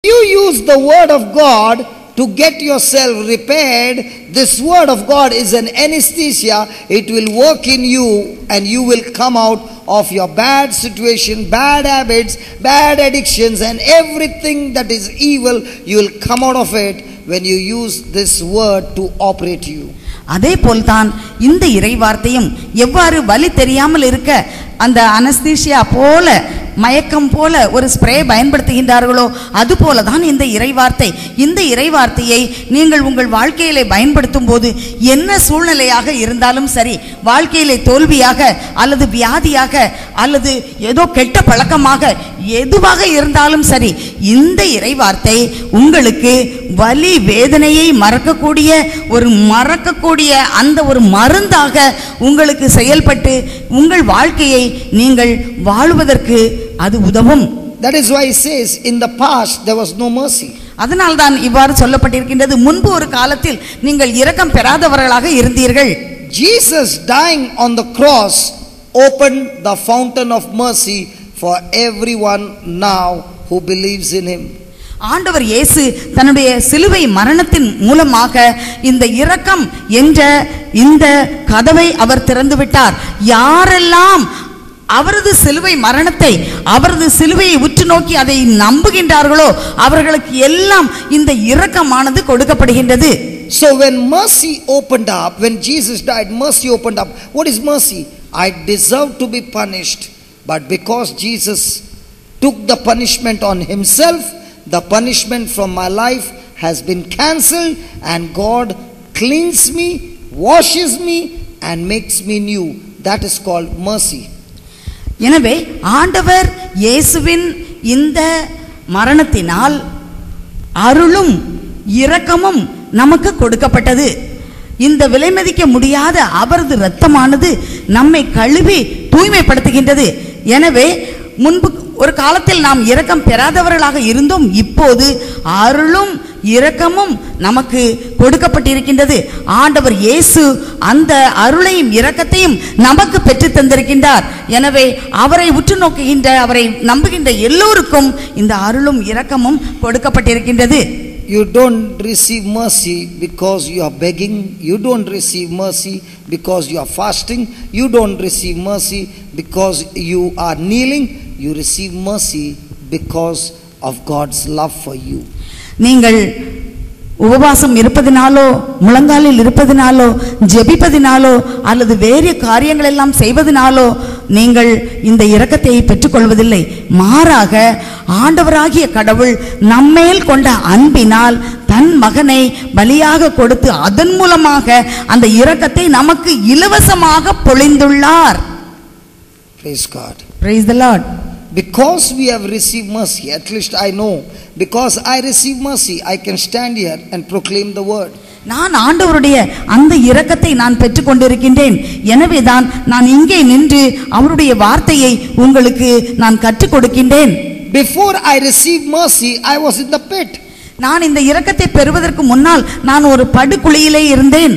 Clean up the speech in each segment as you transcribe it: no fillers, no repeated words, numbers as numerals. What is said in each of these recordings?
you use the word of God to get yourself repaired, this word of God is an anesthesia. It will work in you and you will come out of your bad situation, bad habits, bad addictions, and everything that is evil. You will come out of it when you use this word to operate you. அதே போல்தான் இந்த இறைவார்த்தையும் எவ்வாறு வலி தெரியாமல் இருக்க அந்த anaesthesia போல மயக்கம் போல ஒரு ஸ்ப்ரே பயன்படுத்துகின்றார்களோ அதுபோல தான் இந்த இறைவார்த்தையை நீங்கள் உங்கள் வாழ்க்கையிலே பயன்படுத்தும் போது என்ன சூழ்நிலையாக இருந்தாலும் சரி, வாழ்க்கையிலே தோல்வியாக அல்லது வியாதியாக அல்லது ஏதோ கெட்ட பழக்கமாக எதுவாக இருந்தாலும் சரி, இந்த இறைவார்த்தை உங்களுக்கு வலி வேதனையை மறக்கக்கூடிய அந்த ஒரு மருந்தாக உங்களுக்கு செயல்பட்டு உங்கள் வாழ்க்கையை நீங்கள் வாழுவதற்கு அது உதவும். That is why he says in the past there was no mercy. அதனால்தான் இவ்வாறு சொல்லப்பட்டிருக்கின்றது, முன்பு ஒரு காலத்தில் நீங்கள் இரக்கம் பெறாதவர்களாக இருந்தீர்கள். Jesus dying on the cross opened the fountain of mercy for everyone now who believes in him. ஆண்டவர் இயேசு தன்னுடைய சிலுவை மரணத்தின் மூலமாக இந்த இரக்கம் என்ற இந்த கதவை அவர் திறந்து விட்டார். யாரெல்லாம் அவரது சிலுவை மரணத்தை, அவரது சிலுவையை உற்று நோக்கி அதை நம்புகின்றார்களோ அவர்களுக்கு எல்லாம் இந்த இரக்கமானது கொடுக்கப்படுகின்றது. So when mercy opened up, when Jesus died, mercy opened up. What is mercy? I deserve to be punished, but because Jesus took the punishment on himself, the punishment from my life has been cancelled and God cleans me, washes me and makes me new. That is called mercy. எனவே ஆண்டவர் இயேசுவின் இந்த மரணத்தினால் அருளும் இரக்கமும் நமக்கு கொடுக்கப்பட்டது. இந்த விலைமதிக்க முடியாத அவரது இரத்தமானது நம்மை கழுவி தூய்மைப்படுத்துகின்றது. எனவே முன்பு ஒரு காலத்தில் நாம் இரக்கம் பெறாதவர்களாக இருந்தோம். இப்போது அருளும் இரக்கமும் நமக்கு கொடுக்கப்பட்டிருக்கின்றது. ஆண்டவர் இயேசு அந்த அருளையும் இரக்கத்தையும் நமக்கு பெற்று தந்திருக்கின்றார். எனவே அவரை உற்று நோக்குகின்ற, அவரை நம்புகின்ற எல்லோருக்கும் இந்த அருளும் இரக்கமும் கொடுக்கப்பட்டிருக்கின்றது. You don't receive mercy because you are begging. You don't receive mercy because you are fasting. You don't receive mercy because you are kneeling. You receive mercy because of God's love for you. நீங்கள் உபவாசம் இருப்பதினாலோ, முழங்காலில் இருப்பதினாலோ, ஜெபிப்பதினாலோ அல்லது வேறு காரியங்கள் எல்லாம் செய்வதினாலோ நீங்கள் இந்த இரக்கத்தை பெற்றுக்கொள்வதில்லை. மாறாக ஆண்டவராகிய கடவுள் நம்மேல் கொண்ட அன்பினால் தன் மகனை பலியாக கொடுத்து அதன் மூலமாக அந்த இரக்கத்தை நமக்கு இலவசமாக பொழிந்துள்ளார். Praise God. Praise the Lord. Because we have received mercy, at least I know, because I receive mercy, I can stand here and proclaim the word. நான் ஆண்டவருடைய அந்த இரக்கத்தை நான் பெற்றுக் கொண்டிருக்கின்றேன். எனவே தான் நான் இங்கே நின்று அவருடைய வார்த்தையை உங்களுக்கு நான் கற்றுக் கொடுக்கின்றேன். Before I received mercy, I was in the pit. நான் இந்த இரக்கத்தை பெறுவதற்கு முன்னால் நான் ஒரு படுகுழியிலே இருந்தேன்.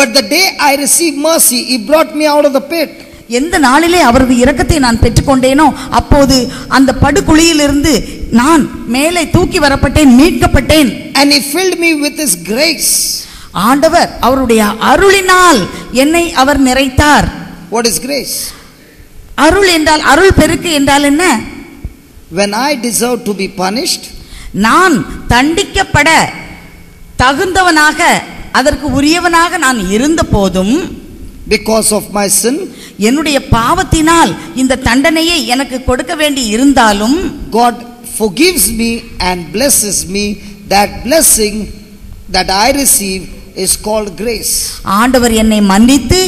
But the day I received mercy, he brought me out of the pit. எந்த நாளிலே அவரது இரக்கத்தை நான் பெற்றுக்கொண்டேனோ அப்போது அந்த படுகுழியிலிருந்து நான் மேலே தூக்கி வரப்பட்டேன், மீட்கப்பட்டேன். And he filled me with his grace. ஆண்டவர் அவருடைய அருளினால் என்னை அவர் நிறைத்தார். What is grace? அருள் என்றால், அருள் பெருக்கு என்றால் என்ன? When I deserve to be punished, நான் தண்டிக்கப்பட தகுந்தவனாக அதற்கு உரியவனாக நான் இருந்த போதும், because of my sin, என்னுடைய பாவத்தினால் இந்த தண்டனையை எனக்கு கொடுக்க வேண்டி இருந்தாலும் God forgives me and blesses me. That blessing that I receive is called grace. ஆண்டவர் என்னை மன்னித்து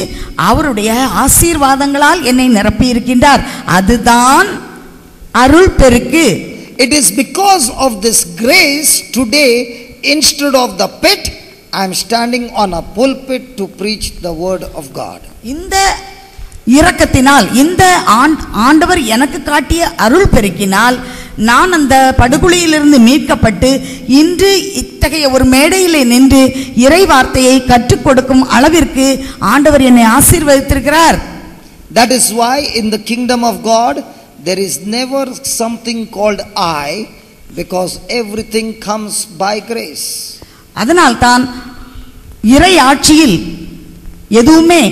அவருடைய ஆசீர்வாதங்களால் என்னை நிரப்பி இருக்கின்றார். அதுதான் அருள் பெருக்கு. It is because of this grace today, instead of the pit, I am standing on a pulpit to preach the word of God. இந்த இரக்கத்தினால், இந்த ஆண்டவர் எனக்கு காட்டிய அருள் பெருக்கினால் நான் அந்த படுகுழியிலிருந்து மீட்கப்பட்டு இன்று இத்தகைய ஒரு மேடையிலே நின்று இறை வார்த்தையை கற்றுக் கொடுக்கும் அளவிற்கு ஆண்டவர் என்னை ஆசீர்வதித்திருக்கிறார். That is why in the kingdom of God there is never something called I. Because everything comes by grace. அதனால் தான் இறை ஆட்சியில் எதுவுமே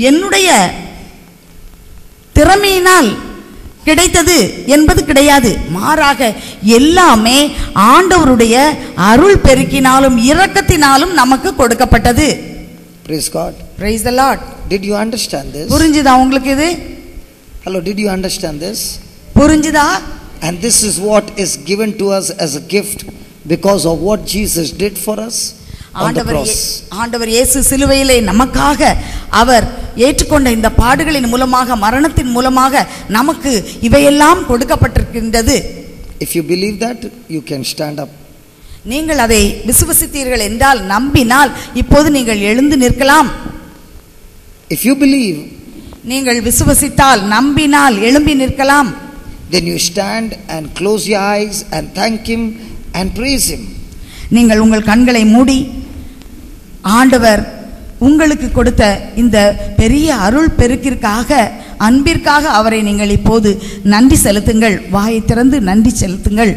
என்னுடைய திறமையினால் கிடைத்தது என்பது கிடையாது. மாறாக எல்லாமே ஆண்டவருடைய அருள் பெருக்கினாலும் இரக்கத்தினாலும் நமக்கு கொடுக்கப்பட்டது. Praise God. Praise the Lord. Did you understand this? புரிஞ்சுதா உங்களுக்கு இது? Hello, did you understand this? புரிஞ்சுதா? And this is what is given to us as a gift because of what Jesus did for us on the cross. ஆண்டவர் இயேசு சிலுவையிலே நமக்காக அவர் ஏற்றுக்கொண்ட இந்த பாடுகளின் மூலமாக மரணத்தின் மூலமாக நமக்கு இவையெல்லாம் கொடுக்கப்பட்டிருக்கின்றது. If you believe that, you can stand up. நீங்கள் அதை விசுவசித்தீர்கள் என்றால், நம்பினால் இப்போது நீங்கள் எழுந்து நிற்கலாம். If you believe, நீங்கள் விசுவசித்தால், நம்பினால் எழும்பி நிற்கலாம். then you stand and close your eyes and thank him and praise him. நீங்கள் உங்கள் கண்களை மூடி ஆண்டவர் உங்களுக்கு கொடுத்த இந்த பெரிய அருள் பெருக்கிற்காக, அன்பிற்காக அவரை நீங்கள் இப்போது நன்றி செலுத்துங்கள். வாயை திறந்து நன்றி செலுத்துங்கள்.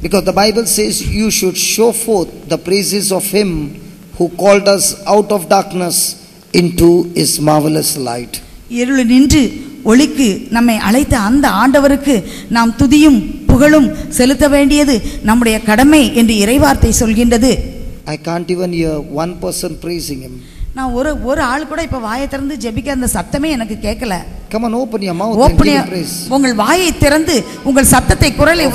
Because the Bible says you should show forth the praises of him who called us out of darkness into his marvelous light. இருள் நின்று ஒளிக்கு நம்மை அழைத்த அந்த ஆண்டவருக்கு நாம் துதியும் புகழும் செலுத்த வேண்டியது நம்முடைய கடமை என்று இறைவார்த்தை சொல்கின்றது. I can't even hear one person praising him. நான் ஒரு ஆள் கூட இப்ப வாயை திறந்து ஜெபிக்க அந்த சத்தமே எனக்கு கேட்கல. Come on, open your mouth and give him praise. உங்கள் வாயை திறந்து உங்கள் சத்தத்தை குரலை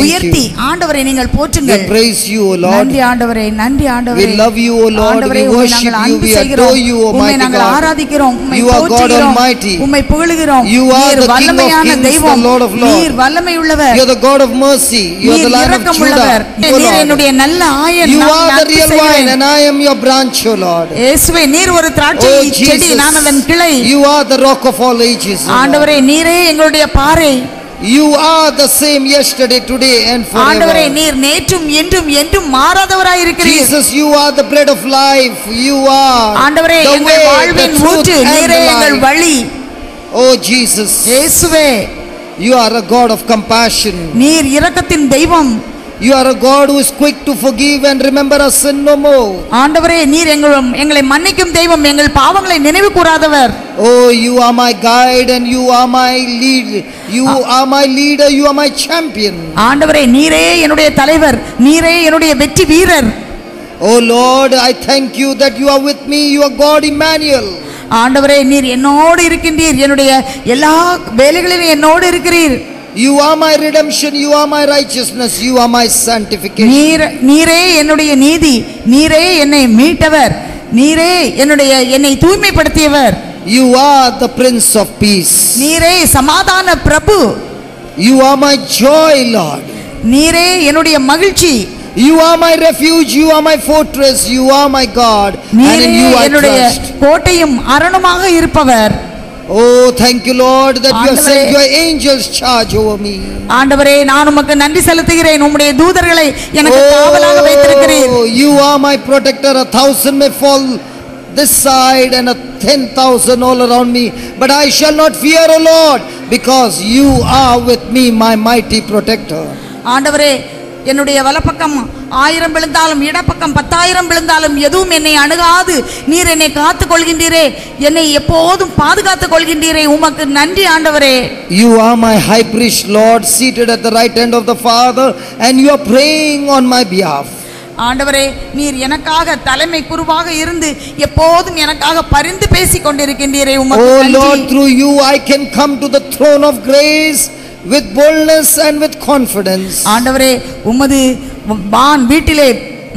உயர்த்தி ஆண்டவரை நீங்கள் போற்றுங்கள். We praise you, O Lord. நன்றி ஆண்டவரே, நன்றி ஆண்டவரே. We love you, O Lord. We worship you. We adore you, O mighty God. நாங்கள் ஆராதிக்கிறோம், உம்மை You are God போற்றுகிறோம், Almighty. உம்மை புகழுகிறோம். You are the King of வல்லமையான Kings, the தெய்வம், Lord of Lords. நீர் வல்லமை உள்ளவர். You are the God of mercy. You are the Lion of Judah. நீர் என்னுடைய நல்ல Ayan. You are the real vine and I am your branch, O Lord. இயேசுவே, நீர் ஒரு திராட்சை செடி, நான் அதன் கிளை. You are the rock of all ages. ஆண்டவரே, நீரே எங்களுடைய பாறை. You are the same yesterday, today and forever. ஆண்டவரே, நீர் நேற்றும் இன்றும் என்றும் மாறாதவராய் இருக்கிறீர். Jesus, you are the bread of life. You are ஆண்டவரே, எங்கள் வாழ்வின் ஊற்று, நீரே எங்கள் வழி. Oh Jesus, இயேசுவே, you are a God of compassion. நீர் இரக்கத்தின் தெய்வம். You are a God who is quick to forgive and remember us sin no more. ஆண்டவரே, நீர் எங்களை மன்னிக்கும் தெய்வம், எங்கள் பாவங்களை நினைவு கூறாதவர். Oh, you are my guide and you are my lead. You are my leader, you are my champion. ஆண்டவரே, நீரே என்னுடைய தலைவர், நீரே என்னுடைய வெற்றி வீரர். Oh Lord, I thank you that you are with me. You are God Emmanuel. ஆண்டவரே, நீர் என்னோடு இருக்கின்றீர், என்னுடைய எல்லா வேலைகளிலும் என்னோடு இருக்கிறீர். You are my redemption, you are my righteousness, you are my sanctification. நீரே என்னுடைய நீதி, நீரே என்னை மீட்டவர், நீரே என்னை தூய்மைப்படுத்தியவர். You are the Prince of Peace. நீரே சமாதான பிரபு. You are my joy, Lord. நீரே என்னுடைய மகிழ்ச்சி. You are my refuge, you are my fortress, you are my God, and in you I trust. கோட்டையும் அரணுமாக இருப்பவர். Oh, thank you, Lord, that you have sent your angels charge over me. ஆண்டவரே, நான் உமக்கு நன்றி செலுத்துகிறேன். உம்முடைய தூதர்களை எனக்கு காவலாக வைத்திருக்கிறீர். Oh, you are my protector. 1,000 may fall this side and 10,000 all around me, but I shall not fear, O Lord, because you are with me, my mighty protector. ஆண்டவரே, என்னுடைய வலப்பக்கம் 1000 விழுந்தாலும் இடப்பக்கம் 10,000 விழுந்தாலும் எதுவும் என்னை அணுகாது. நீர் என்னை காத்துக் கொள்கின்றீரே, என்னை எப்போதும் பாதுகாத்துக் கொள்கின்றீரே. உமக்கு நன்றி ஆண்டவரே. You are my high priest, Lord, seated at the right hand of the Father, and you are praying on my behalf. ஆண்டவரே, நீர் எனக்காக தலைமை குருவாக இருந்து எப்போதும் எனக்காக பரிந்து பேசிக் கொண்டிருக்கின்றீரே. உமக்கு நன்றி. Oh Lord, through you I can come to the throne of grace with boldness and with confidence. ஆண்டவரே, உமது வீட்டிலே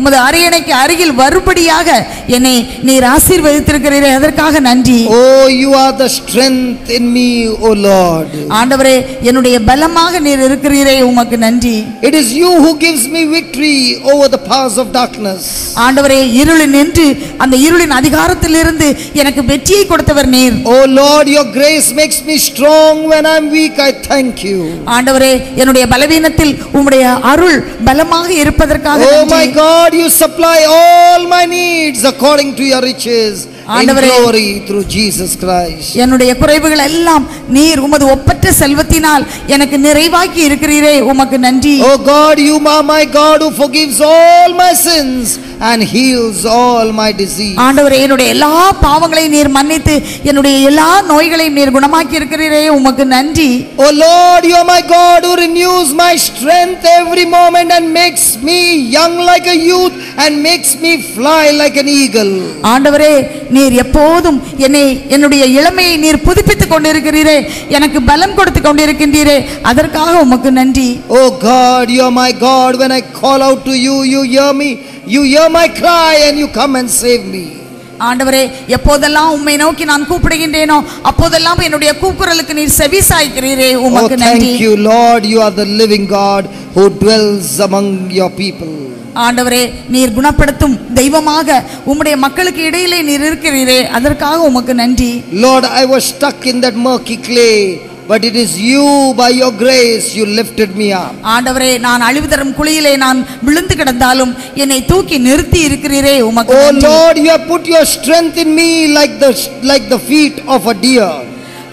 உமது அரியணைக்கு அருகில் வரும்படியாக என்னை நீர் ஆசீர்வதித்திருக்கிறீரே, அதற்காக நன்றி. Oh, you are the strength in me, O Lord. ஆண்டவரே, என்னுடைய பலமாக நீர் இருக்கிறீரே, உமக்கு நன்றி. It is you who gives me victory over the powers of darkness. ஆண்டவரே, இருளில் நின்று அந்த இருளின் அதிகாரத்திலிருந்து எனக்கு வெற்றியை கொடுத்தவர் நீர். Oh Lord, your grace makes me strong when I am weak. I thank you. ஆண்டவரே, என்னுடைய பலவீனத்தில் உம்முடைய அருள் பலமாக இருப்பதற்காக நன்றி. Oh my God, you supply all my needs according to your riches in glory through Jesus Christ. என்னுடைய குறைவுகள் எல்லாம் நீர் உமது ஒப்பற்ற செல்வத்தினால் எனக்கு நிறைவாக்கி இருக்கிறீரே உமக்கு நன்றி. Oh God, you are my God who forgives all my sins and heals all my disease. ஆண்டவரே என்னுடைய எல்லா பாவங்களையும் நீர் மன்னித்து என்னுடைய எல்லா நோய்களையும் நீர் குணமாக்கி இருக்கிறீரே உமக்கு நன்றி. Oh Lord, you are my God who renews my strength every moment and makes me young like a youth and makes me fly like an eagle. ஆண்டவரே நீர் எப்போதும் என்னுடைய இளமையை நீர் புதுப்பித்துக் கொண்டிருக்கிறீரே, எனக்கு பலம் கொடுத்து கொண்டிருக்கின்றீரே, அதற்காக உமக்கு நன்றி. Oh God, you are my God. When I call out to you, you hear me. You hear my cry and you come and save me. ஆண்டவரே எப்போதெல்லாம் உம்மை நோக்கி நான் கூப்பிடுகின்றேனோ அப்போதெல்லாம் என்னுடைய கூக்குரலுக்கு நீர் செவி சாய்க்கிறீரே உமக்கு நன்றி. Thank you Lord, you are the living God who dwells among your people. ஆண்டவரே நீர் குணப்படுத்தும் தெய்வமாக உம்முடைய மக்களுக்கு இடையிலே நீர் இருக்கிறீரே, அதற்காக உமக்கு நன்றி. Lord, I was stuck in that murky clay, but it is you, by your grace, you lifted me up. ஆண்டவரே நான் அழிவு தரும் குழியிலே நான் விழுந்து கிடந்தாலும் என்னை தூக்கி நிறுத்தி இருக்கிறீரே உமக்கு நன்றி. Oh Lord, you have put your strength in me like the feet of a deer.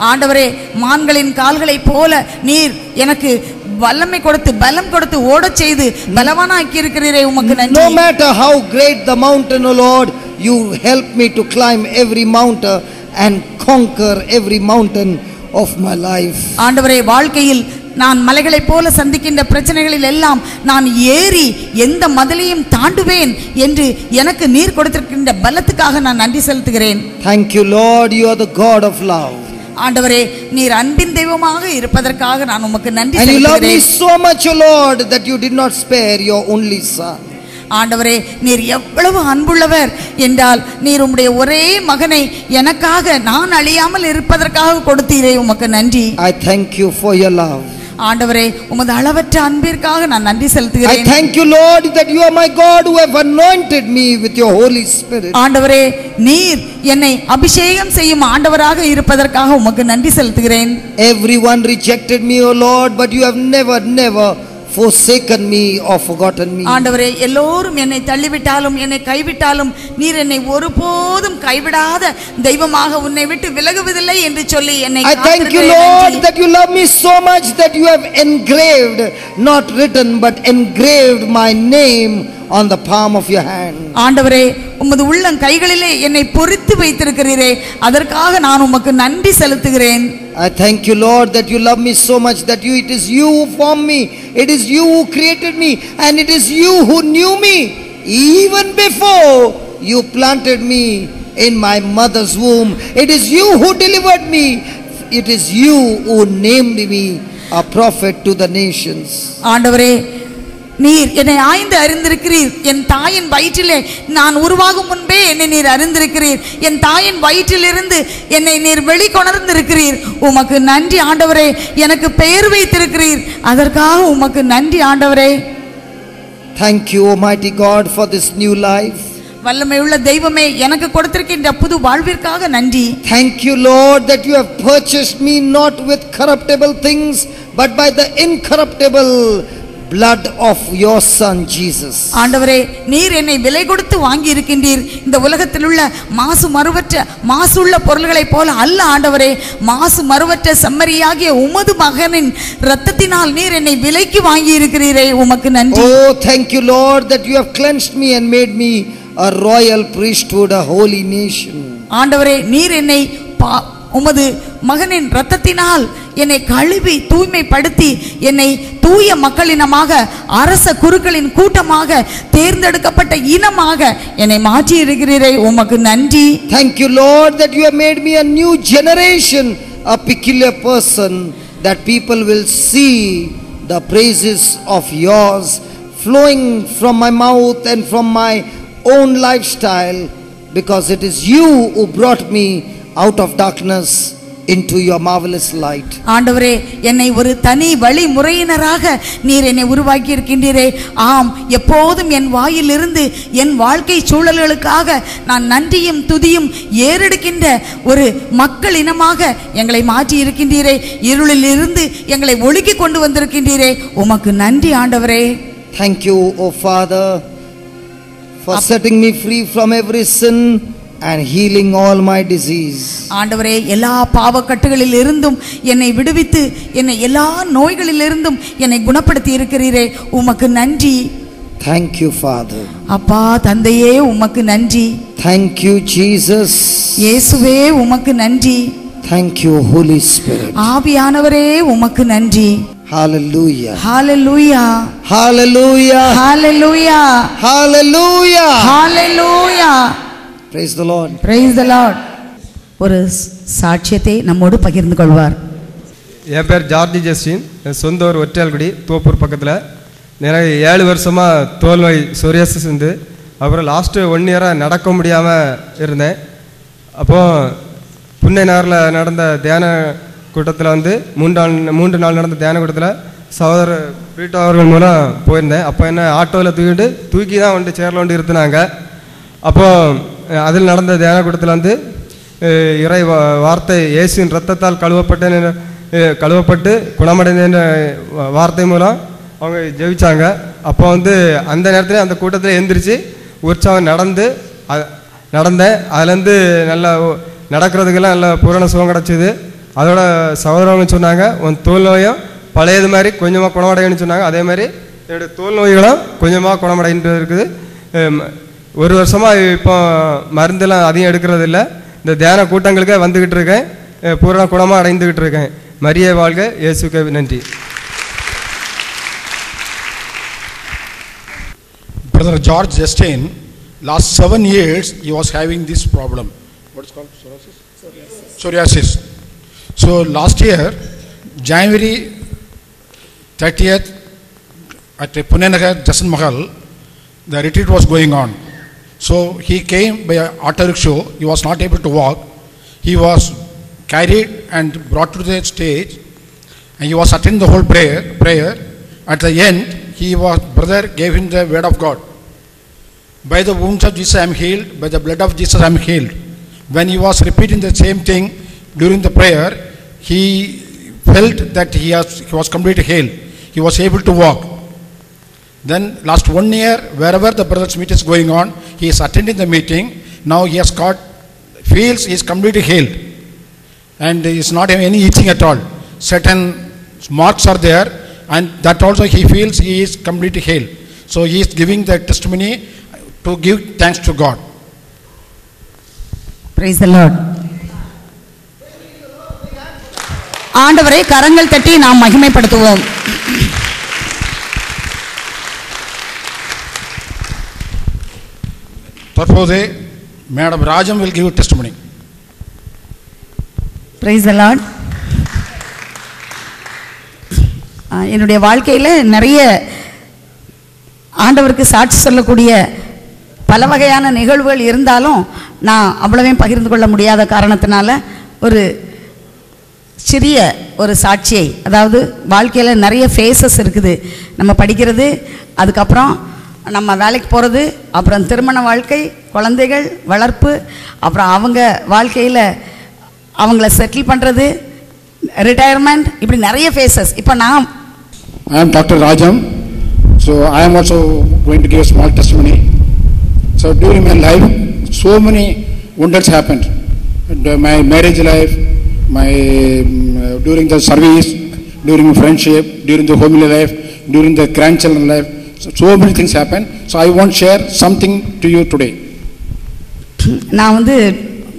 ஆண்டவரே மான்களின் கால்களை போல நீர் எனக்கு வல்லமை கொடுத்து பலம் கொடுத்து ஓடச் செய்து பலவானாக்கி இருக்கிறீரே உமக்கு நன்றி. No matter how great the mountain, O Lord, you help me to climb every mountain and conquer every mountain of my life. ஆண்டவரே வாழ்க்கையில் நான் மலைகளை போல சந்திக்கின்ற பிரச்சனைகளில் எல்லாம் நான் ஏறி எந்த மதிலையும் தாண்டுவேன் என்று எனக்கு நீர் கொடுத்திருக்கின்ற பலத்துக்காக நான் நன்றி செலுத்துகிறேன். Thank you Lord, you are the God of love. ஆண்டவரே நீர் அன்பின் தெய்வமாக இருப்பதற்காக நான் உமக்கு நன்றி செலுத்துகிறேன். And you love me செலுத்துகிறேன். so much, O Lord, that you did not spare your only son. ஆண்டவரே நீர் எவ்வளவு அன்புள்ளவர் என்றால் நீர் உம்முடைய ஒரே மகனை எனக்காக நான் அழியாமல் இருப்பதற்காக கொடுத்தீரே உமக்கு நன்றி. I thank you for your love. ஆண்டவரே உமது அளவற்ற அன்பிற்காக நான் நன்றி செலுத்துகிறேன். I thank you Lord that you are my God who have anointed me with your Holy Spirit. ஆண்டவரே நீர் என்னை அபிஷேகம் செய்யும் ஆண்டவராக இருப்பதற்காக உமக்கு நன்றி செலுத்துகிறேன். Everyone rejected me, O Lord, but you have never forsaken me or forgotten me. ஆண்டவரே எல்லோரும் என்னை தள்ளிவிட்டாலும் என்னை கைவிட்டாலும் நீர் என்னை ஒருபோதும் கைவிடாத தெய்வமாக உன்னை விட்டு விலகுவதில்லை என்று சொல்லி என்னை I thank you Lord that you love me so much that you have engraved, not written but engraved my name on the palm of your hand. ஆண்டவரே உமது உள்ளம் கைகளிலே என்னை பொறித்து வைத்திருக்கிறீரே, அதற்காக நான் உமக்கு நன்றி செலுத்துகிறேன். I thank you Lord that you love me so much that it is you who formed me, it is you who created me, and it is you who knew me even before you planted me in my mother's womb. It is you who delivered me. It is you who named me a prophet to the nations. ஆண்டவரே நீர் என்னை ஆய்ந்து அறிந்திருக்கிறீர். என் தாயின் வயிற்றிலே நான் உருவாகும் முன்பே என்னை நீர் அறிந்திருக்கிறீர். என் தாயின் வயிற்றிலிருந்து என்னை நீர் வெளிக்கொணர்ந்திருக்கிறீர். உமக்கு நன்றி ஆண்டவரே. எனக்கு பெயர் வைத்திருக்கிறீர், அதற்காக உமக்கு நன்றி ஆண்டவரே. Thank you Almighty God for this new life. வல்லமையுள்ள தெய்வமே எனக்கு கொடுத்திருக்கின்ற புது வாழ்விற்காக நன்றி. Thank you Lord that you have purchased me not with corruptible things but by the incorruptible blood of your son Jesus. ஆண்டவரே நீர் என்னை விலை கொடுத்து வாங்கி இருக்கின்றீர். இந்த உலகத்தில் உள்ள மாசு மறுவற்ற மாசுள்ள பொருள்களைப் போல அல்ல ஆண்டவரே, மாசு மறுவற்ற செம்மறியாகிய உமது மகனின் இரத்தத்தினால் நீர் என்னை விலைக்கு வாங்கி இருக்கிறீரே, உமக்கு நன்றி. Oh thank you Lord that you have cleansed me and made me a royal priesthood, a holy nation. ஆண்டவரே நீர் என்னை உமது மகனின் இரத்தத்தினால் என்னை கழுவி தூய்மைப்படுத்தி என்னை தூய மக்களினமாக அரச குருக்களின் கூட்டமாக தேர்ந்தெடுக்கப்பட்ட இனமாக என்னை மாற்றி இருக்கிறீரே, உமக்கு நன்றி. Thank you Lord that you have made me a new generation, a peculiar person, that people will see the praises of yours flowing from my mouth and from my own lifestyle, because it is you who brought me out of darkness into your marvelous light. ஆண்டவரே என்னை ஒரு தனி வழிமுறையினராக நீர் என்னை உருவாக்கி இருக்கின்றீரே. ஆம், எப்போதும் என் வாயிலிருந்து என் வாழ்க்கை சூழல்களுக்காக நான் நன்றியும் துதியும் ஏறெடுக்கின்ற ஒரு மக்கள் இனமாக எங்களை மாற்றி இருக்கின்றீரே. இருளில் இருந்து எங்களை ஒழுக்கி கொண்டு வந்திருக்கின்றீரே, உமக்கு நன்றி ஆண்டவரே. Thank you, O Father, for setting me free from every sin and healing all my disease. ஆண்டவரே, எல்லா பாவக்கட்டுகளில் இருந்தும் என்னை விடுவித்து என்னை எல்லா நோய்களில் இருந்தும் என்னை குணப்படுத்தி இருக்கிறீரே, உமக்கு நன்றி. Thank you, Father. அப்பா தந்தையே, உமக்கு நன்றி. Thank you, Jesus. இயேசுவே, உமக்கு நன்றி. Thank you, Holy Spirit. ஆவியானவரே, உமக்கு நன்றி. Hallelujah. Hallelujah. Hallelujah. Hallelujah. Hallelujah. Hallelujah. Praise the Lord. Praise the Lord. ஒரு சாட்சியத்தை நம்மோடு பகிர்ந்து கொள்வார். என் பேர் ஜார்ஜி ஜஸ்டின். என் சொந்த ஊர் ஒற்றையால்குடி, தோப்பூர் பக்கத்தில். எனக்கு 7 வருஷமாக தோல் நோய் சொரியாசிஸ் இருந்து, அப்புறம் லாஸ்ட்டு 1 இயராக நடக்க முடியாமல் இருந்தேன். அப்போது புன்னை நகரில் நடந்த தியான கூட்டத்தில் வந்து 3 நாள் நடந்த தியான கூட்டத்தில் சகோதரர் பீட்டோ அவர்கள் மூலம் போயிருந்தேன். அப்போ என்ன ஆட்டோவில் தூக்கி தான் வந்து சேரில் வந்து இருத்தினாங்க. அப்போது அதில் நடந்த தியான கூட்டத்தில் வந்து இறை வார்த்தை, இயேசுவின் இரத்தத்தால் கழுவப்பட்டு குணமடைந்த வார்த்தை மூலம் அவங்க ஜெபிச்சாங்க. அப்போ வந்து அந்த நேரத்தில் அந்த கூட்டத்தில் எழுந்திரிச்சு உற்சாகம் நடந்தேன். அதுலேருந்து நல்லா நடக்கிறதுக்கெல்லாம் நல்லா பூரண சுகம் கிடச்சிது. அதோட சகோதரங்க சொன்னாங்க, உன் தோல் நோயும் பழையது மாதிரி கொஞ்சமாக குணமடையணும்னு சொன்னாங்க. அதே மாதிரி என்னுடைய தோல் நோய்களும் கொஞ்சமாக குணமடைந்து இருக்குது. 1 வருஷமாக இப்போ மருந்தெல்லாம் அதிகம் எடுக்கிறது இல்லை. இந்த தியான கூட்டங்களுக்கே வந்துக்கிட்டு இருக்கேன். பூரண குணமாக அடைந்துக்கிட்டு இருக்கேன். மரியே வாழ்க, இயேசுக்கே நன்றி. Brother George Justin, last 7 years he was having this problem. What is called psoriasis. So last year, January 30th, at Pune Nagar Jasan Mahal, the retreat was going on. So he came by auto rickshaw. He was not able to walk. He was carried and brought to the stage, and he was attending the whole prayer. At the end, brother gave him the word of God. By the wounds of Jesus I am healed, by the blood of Jesus I am healed. When he was repeating the same thing during the prayer, he felt that he was completely healed. He was able to walk. Then last 1 year, wherever the brothers' meeting is going on, he is attending the meeting. Now he feels he is completely healed, and he is not having any itching at all. Certain marks are there, and that also he feels he is completely healed. So he is giving the testimony to give thanks to God. Praise the Lord. ஆண்டவரை கரங்கள் தட்டி நாம் மகிமைப்படுத்துவோம். தற்போது Madam Rajam will give testimony. Praise the Lord. என்னுடைய வாழ்க்கையில் நிறைய ஆண்டவருக்கு சாட்சி சொல்லக்கூடிய பல வகையான நிகழ்வுகள் இருந்தாலும் நான் அவ்வளவையும் பகிர்ந்து கொள்ள முடியாத காரணத்தினால ஒரு சிறிய ஒரு சாட்சியை, அதாவது வாழ்க்கையில் நிறைய ஃபேஸஸ் இருக்குது. நம்ம படிக்கிறது, அதுக்கப்புறம் நம்ம வேலைக்கு போகிறது, அப்புறம் திருமண வாழ்க்கை, குழந்தைகள் வளர்ப்பு, அப்புறம் அவங்க வாழ்க்கையில் அவங்கள செட்டில் பண்ணுறது, ரிட்டையர்மெண்ட், இப்படி நிறைய ஃபேஸஸ். இப்போ I am Dr. Rajam. So I am also going to give a small testimony. So during my life, so many wonders happened. My marriage life, during the service, during friendship, during the homely life, during the grandchildren life, so many things happened. So I want to share something to you today. நான்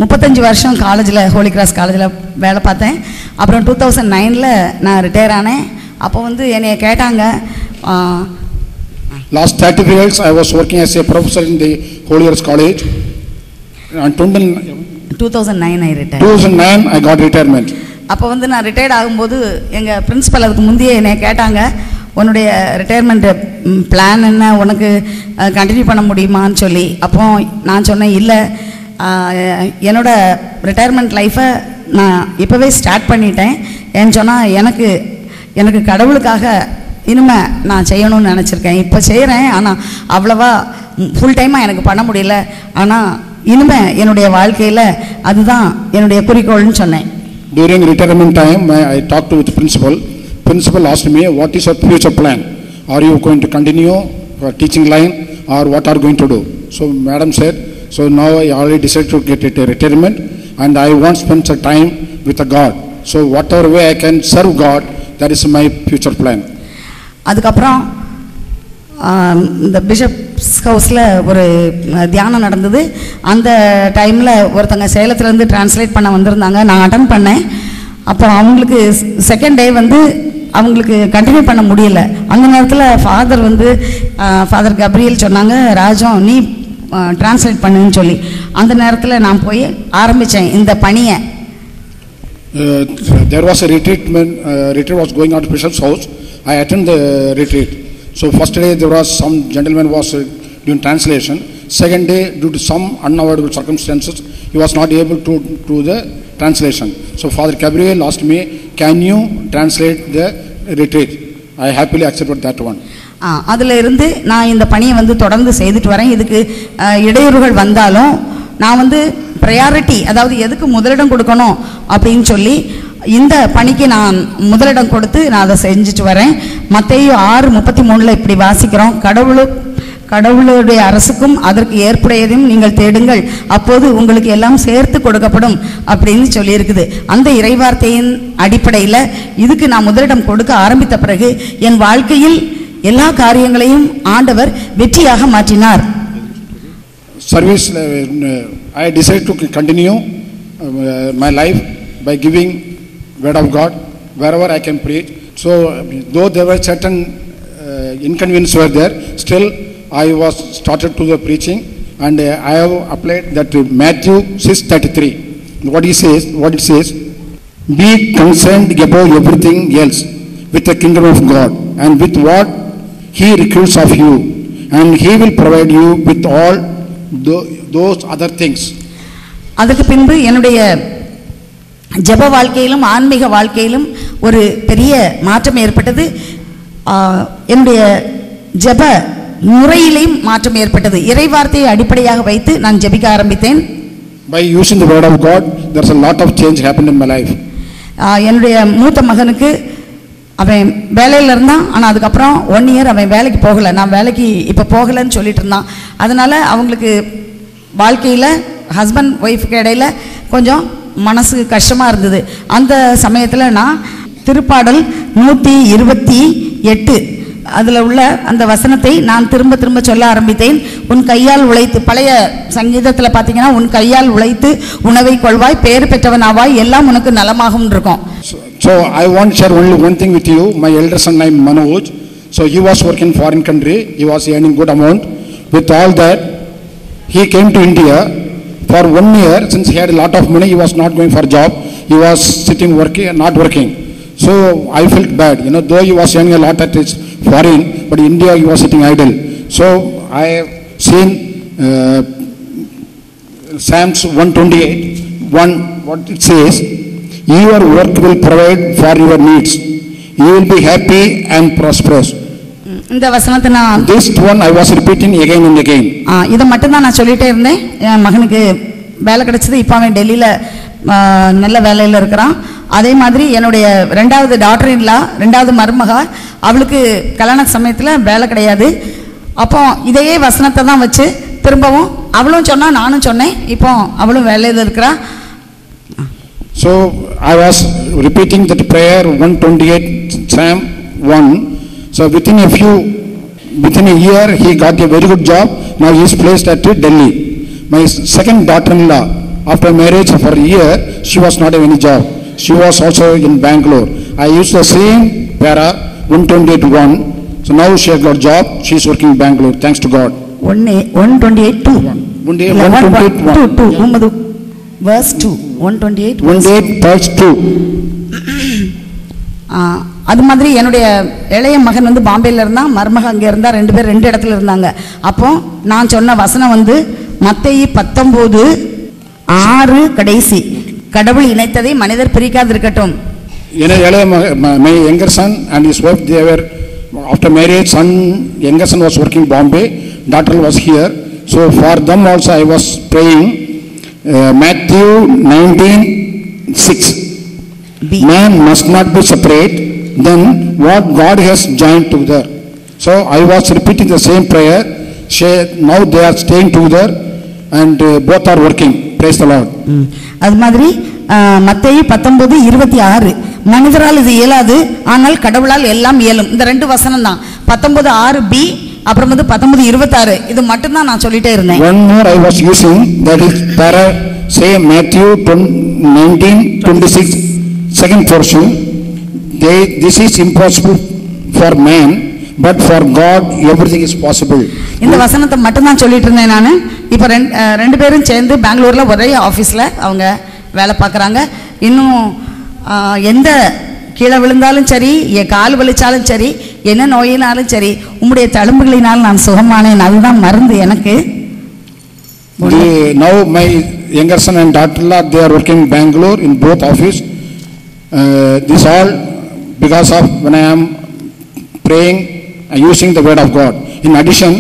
35 வருஷம் காலேஜில், Holi cross காலேஜில் வேலை பார்த்தேன். அப்புறம் 2009 நான் retire ஆனேன். அப்போ என்னைய கேட்டாங்க, last 33 years I was working as a professor in the Holy Cross College. And 2009 I retired. 2009 I got retirement. அப்போ நான் ரிட்டையர்ட் ஆகும்போது எங்கள் பிரின்சிபல் அதுக்கு முந்தைய என்னைய கேட்டாங்க, உன்னுடைய ரிட்டையர்மெண்ட் பிளான் என்ன, உனக்கு கண்டினியூ பண்ண முடியுமான்னு சொல்லி. அப்போ நான் சொன்னேன், இல்லை, என்னோட ரிட்டையர்மெண்ட் லைஃப்பை நான் இப்போவே ஸ்டார்ட் பண்ணிட்டேன். ஏன்னு சொன்னால் எனக்கு கடவுளுக்காக இனிமே நான் செய்யணும்னு நினச்சிருக்கேன். இப்போ செய்கிறேன், ஆனால் அவ்வளவா ஃபுல் டைமாக எனக்கு பண்ண முடியல. ஆனால் இனிமே என்னுடைய வாழ்க்கையில் அதுதான் என்னுடைய குறிக்கோள்னு சொன்னேன். During retirement time, I talked with the principal. Principal asked me, what is your future plan? Are you going to continue teaching line or what are you going to do? So madam said, So now I already decided to get a retirement, and I want to spend some time with the God. So whatever way I can serve God, that is my future plan. அதுக்கப்புறம் இந்த bishops ஹவுஸில் ஒரு தியானம் நடந்தது. அந்த டைமில் ஒருத்தங்க சேலத்துலேருந்து translate பண்ண வந்திருந்தாங்க. நான் அட்டன் பண்ணேன். அப்போ அவங்களுக்கு செகண்ட் டே வந்து அவங்களுக்கு கண்டினியூ பண்ண முடியல. அந்த நேரத்தில் ஃபாதர் கப்ரியல் சொன்னாங்க, ராஜம் நீ டிரான்ஸ்லேட் பண்ணுன்னு சொல்லி. அந்த நேரத்தில் நான் போய் ஆரம்பித்தேன் இந்த பணியை. There was a retreat was going on to Bishop's house. I attended the retreat. So first day there was some gentleman was doing translation. Second day, due to some unavoidable circumstances, he was not able to do the translation. So Father Gabriel asked me, can you translate the retreat? I happily accepted that one. அதில் இருந்து நான் இந்த பணியை வந்து தொடர்ந்து செய்துட்டு வரேன். இதுக்கு இடையூறுகள் வந்தாலும் நான் வந்து ப்ரையாரிட்டி, அதாவது எதுக்கு முதலிடம் கொடுக்கணும் அப்படின்னு சொல்லி இந்த பணிக்கு நான் முதலிடம் கொடுத்து நான் அதை செஞ்சுட்டு வரேன். மத்தேயு 6:33 இப்படி வாசிக்கிறோம், கடவுளுடைய அரசுக்கும் அதற்கு ஏற்புடையதையும் நீங்கள் தேடுங்கள், அப்போது உங்களுக்கு எல்லாம் சேர்த்து கொடுக்கப்படும் அப்படின்னு சொல்லியிருக்குது. அந்த இறைவார்த்தையின் அடிப்படையில் இதுக்கு நான் முதலிடம் கொடுக்க ஆரம்பித்த பிறகு என் வாழ்க்கையில் எல்லா காரியங்களையும் ஆண்டவர் வெற்றியாக மாற்றினார். Service, I decided to continue my life by giving word of God wherever I can preach. So though there were certain inconveniences were there, still I was started to the preaching, and I have applied that Matthew 6:33. What it says, be concerned about everything else with the kingdom of God and with what He requires of you, and He will provide you with all those other things. அதுக்கு பின்பு என்னுடைய ஜெப வாழ்க்கையிலும் ஆன்மீக வாழ்க்கையிலும் ஒரு பெரிய மாற்றம் ஏற்பட்டது. என்னுடைய ஜெப முறையிலேயும் மாற்றம் ஏற்பட்டது. இறைவார்த்தையை அடிப்படையாக வைத்து நான் ஜெபிக்க ஆரம்பித்தேன். By using the word of God, there's a lot of change happened in my life. என்னுடைய மூத்த மகனுக்கு அவன் வேலையில் இருந்தான். ஆனால் அதுக்கப்புறம் 1 year அவன் வேலைக்கு போகலை. நான் வேலைக்கு இப்போ போகலைன்னு சொல்லிட்டு இருந்தான். அதனால் அவங்களுக்கு வாழ்க்கையில் ஹஸ்பண்ட் ஒய்ஃபுக்கு இடையில் கொஞ்சம் மனசு கஷ்டமாக இருந்தது. அந்த சமயத்தில் நான் திருப்பாடல் 128 அதில் உள்ள அந்த வசனத்தை நான் திரும்ப திரும்ப சொல்ல ஆரம்பித்தேன். உன் கையால் உழைத்து, பழைய சங்கீதத்தில் பார்த்தீங்கன்னா, உன் கையால் உழைத்து உணவை கொள்வாய், பேறு பெற்றவனாவாய், எல்லாம் உனக்கு நலமாகும் இருக்கும். So I want to share only one thing with you. My elder son named Manoj, so he was working in foreign country. He was earning good amount. With all that, he came to India for 1 year. Since he had a lot of money, he was not going for job. He was sitting working and not working. So I felt bad, though he was earning a lot at his foreign, but in India he was sitting idle. So I have seen Psalms 128:1, what it says, your work will provide for your needs. You will be happy and prosperous. இந்த வசனத்தை நான் this one I was repeating again and again. இதை மட்டும் தான் நான் சொல்லிட்டே இருந்தேன். என் மகனுக்கு வேலை கிடைச்சது. இப்போ அவன் டெல்லியில் நல்ல வேலையில் இருக்கிறான். அதே மாதிரி என்னுடைய 2வது டாக்டர் இல்லா, 2வது மருமகா, அவளுக்கு கல்யாண சமயத்தில் வேலை கிடையாது. அப்போ இதையே வசனத்தை தான் வச்சு திரும்பவும் அவளும் சொன்னா, நானும் சொன்னேன். இப்போ அவளும் வேலையில் இருக்கிறா. So I was repeating that prayer 128 Psalm 1. So within a year he got a very good job. Now he is placed at Delhi. My second daughter-in-law, after marriage for a year, she was not having any job. She was also in Bangalore. I used the same para 128:1. So now she has got job. She is working in Bangalore. Thanks to God. 128:2. 128:2. Verse 2. 128 verse 2. அது மாதிரி என்னுடைய இளைய மகன் வந்து பாம்பேல இருந்தான், மருமக அங்கே இருந்தா. 2 பேர் 2 இடத்துல இருந்தாங்க. அப்போ நான் சொன்ன வசனம் வந்து மத்தேயு 19:6 கடைசி, கடவுள் இணைத்ததை மனிதர் பிரிக்காதிருக்கட்டும். My younger son and his wife, they were after marriage. Younger son was working Bombay, daughter was here. So for them also I was praying Matthew 19:6. Man must not be separate, then what God has joined together. So I was repeating the same prayer. Now they are staying together. and both are working. Praise the Lord. அது மாதிரி மத்தேயு 19:26 மனிதரால் இது இயலாது ஆனால் கடவுளால் எல்லாம் இயலும். இந்த ரெண்டு வசனம் தான் 19:6b அப்புறம் 19:26 இது மட்டும் தான் நான் சொல்லிட்டே இருந்தேன். One more I was using, that is say Matthew 19:26 second portion. This is impossible for man, but for God everything is possible. இந்த வசனத்தை மட்டும் தான் சொல்லிட்டு இருந்தேன் நான். இப்போ ரெண்டு பேரும் சேர்ந்து பெங்களூர்ல ஒரே ஆபீஸ்ல அவங்க வேலை பார்க்குறாங்க. இன்னும் எந்த கீழே விழுந்தாலும் சரி, கால் வலிச்சாலும் சரி, என்ன நோயினாலும் சரி, உம்முடைய தழும்புகளினால் நான் சுகமானேன், அதுதான் மருந்து எனக்கு. Now my younger son and daughter-in-law, they are working in Bangalore in both office. This all because of when I am praying and using the word of God. In addition,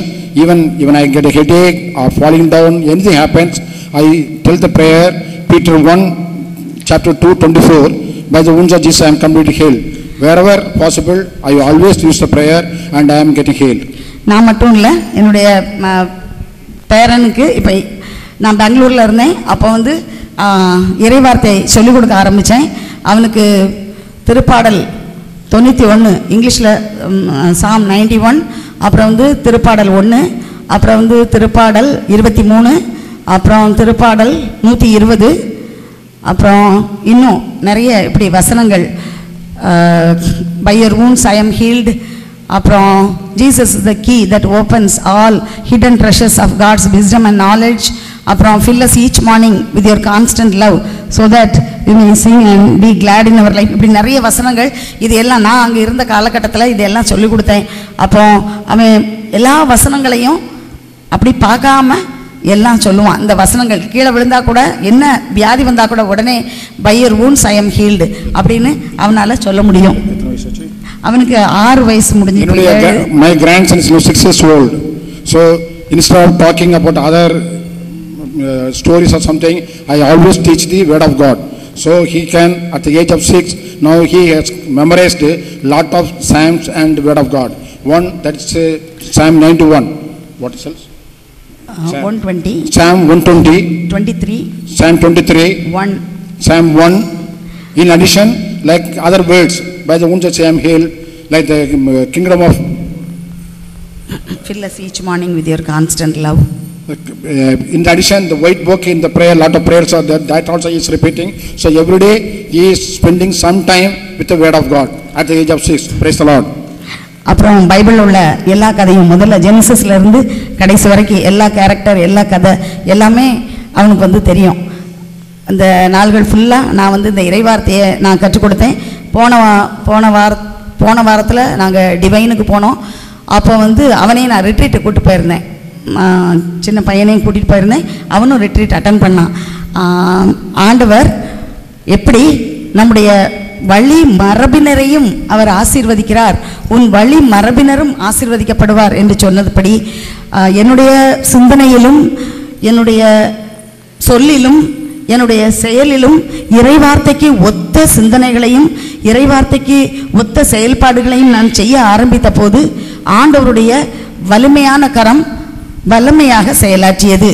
even I get a headache or falling down, anything happens, I tell the prayer, Peter 1 chapter 2:24, by the wounds of Jesus I am completely healed. Wherever possible, I always use the prayer and I am getting healed. நான் மட்டும் இல்லை, என்னுடைய பேரனுக்கு இப்போ நான் பெங்களூரில் இருந்தேன். அப்போ இறைவார்த்தை சொல்லிக் கொடுக்க ஆரம்பித்தேன். அவனுக்கு திருப்பாடல் 91 இங்கிலீஷில் சாம் 91, அப்புறம் திருப்பாடல் 1, அப்புறம் திருப்பாடல் 23, அப்புறம் திருப்பாடல் 120, அப்புறம் இன்னும் நிறைய இப்படி வசனங்கள். By your wounds I am healed, அப்புறம் Jesus is the key that opens all hidden treasures of God's wisdom and knowledge, அப்புறம் fill us each morning with your constant love so that we may sing and be glad in our life. இப்படி நிறைய வசனங்கள். இது எல்லாம் நான் அங்கே இருந்த காலகட்டத்தில் இதெல்லாம் சொல்லிக் கொடுத்தேன். அப்போ அவன் எல்லா வசனங்களையும் அப்படி பார்க்காம எல்லாம் சொல்லுவான். இந்த வசனங்கள் கீழே விழுந்தா கூட, என்ன வியாதி வந்தா கூட உடனே by your wounds I am healed அப்படின்னு அவனால சொல்ல முடியும். அவனுக்கு 6 வயசு முடிஞ்சிட்டு. My grandson is 6 years old. So instead of talking about other stories or something, I always teach the word of God. So he can, at the age of 6, now he has memorized a lot of psalms and word of God. One, that is Psalm 91. What else? 120. Psalm 120. 23. Psalm 23. 1. Psalm 1. In addition, like other words, by the wounds I am healed, like the kingdom of. Fill us each morning with your constant love. In addition, the white book in the prayer, lot of prayers are there, that also is repeating. So every day he is spending some time with the word of God at the age of 6. Praise the Lord. அப்புறம் பைபிளில் உள்ள எல்லா கதையும் முதல்ல ஜெனசிஸ்ல இருந்து கடைசி வரைக்கும் எல்லா கேரக்டர், எல்லா கதை எல்லாமே அவனுக்கு தெரியும். அந்த நாள்கள் ஃபுல்லாக நான் இந்த இறைவார்த்தையை நான் கற்றுக் கொடுத்தேன். போன வாரத்தில் நாங்கள் டிவைனுக்கு போனோம். அப்போ அவனையும் நான் ரிட்ரீட்டை கூப்பிட்டு போயிருந்தேன். சின்ன பையனையும் கூட்டிகிட்டு போயிருந்தேன். அவனும் ரிட்ரீட் அட்டன் பண்ணான். ஆண்டவர் எப்படி நம்முடைய வழி மரபினரையும் அவர் ஆசீர்வதிக்கிறார், உன் வழி மரபினரும் ஆசீர்வதிக்கப்படுவார் என்று சொன்னதுபடி என்னுடைய சிந்தனையிலும் என்னுடைய சொல்லிலும் என்னுடைய செயலிலும் இறைவார்த்தைக்கு ஒத்த சிந்தனைகளையும் இறைவார்த்தைக்கு ஒத்த செயல்பாடுகளையும் நான் செய்ய ஆரம்பித்த போது ஆண்டவருடைய வலிமையான கரம் வல்லமையாக செயலாற்றியது.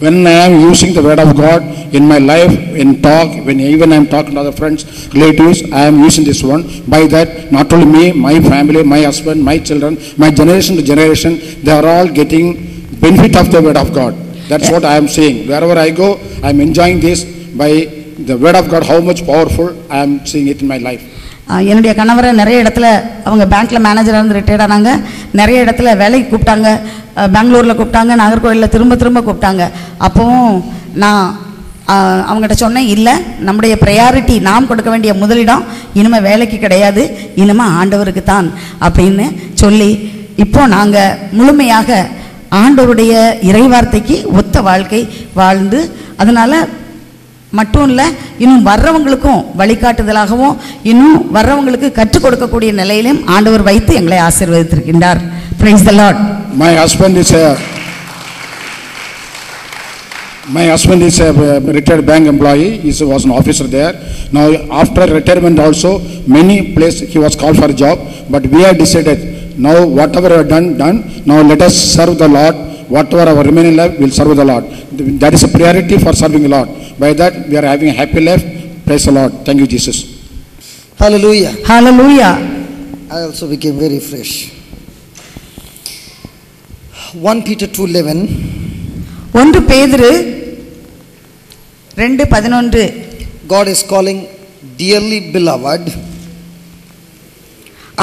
When I am using the word of God in my life, in talk, when even I am talking to other friends, relatives, I am using this one. By that, not only me, my family, my husband, my children, my generation to generation, they are all getting benefit of the word of God. That's what I am saying. Wherever I go, I am enjoying this by the word of God, how much powerful I am seeing it in my life. என்னுடைய கணவரை நிறைய இடத்துல அவங்க பேங்க்கில் மேனேஜராக இருந்து retired ஆனாங்க. நிறைய இடத்துல வேலைக்கு கூப்பிட்டாங்க. பெங்களூரில் கூப்பிட்டாங்க, நாகர்கோவிலில் திரும்ப கூப்பிட்டாங்க. அப்போவும் நான் அவங்ககிட்ட சொன்னேன், இல்லை, நம்முடைய ப்ரையாரிட்டி நாம் கொடுக்க வேண்டிய முதலிடம் இனிமேல் வேலைக்கு கிடையாது, இனிமேல் ஆண்டவருக்கு தான் அப்படின்னு சொல்லி இப்போ நாங்கள் முழுமையாக ஆண்டவருடைய இறைவார்த்தைக்கு ஒத்த வாழ்க்கை வாழ்ந்து அதனால் மட்டும் இல்லை, இன்னும் வர்றவங்களுக்கும் வழிகாட்டுதலாகவும் இன்னும் வர்றவங்களுக்கு கற்றுக் கொடுக்கக்கூடிய நிலையிலும் ஆண்டவர் வைத்து எங்களை ஆசீர்வதித்திருக்கின்றார். Praise the Lord. My husband is a retired bank employee. He was an officer there. Now after retirement also, many places he was called for a job, but we have decided now whatever we have done. Now let us serve the Lord whatever our remaining life, we'll serve the Lord. That is a priority for serving the Lord. By that, we are having a happy life. Praise the Lord. Thank you, Jesus. Hallelujah. Hallelujah. I also became very fresh. 1 Peter 2:11. 1 பேதுரு 2:11. God is calling dearly beloved.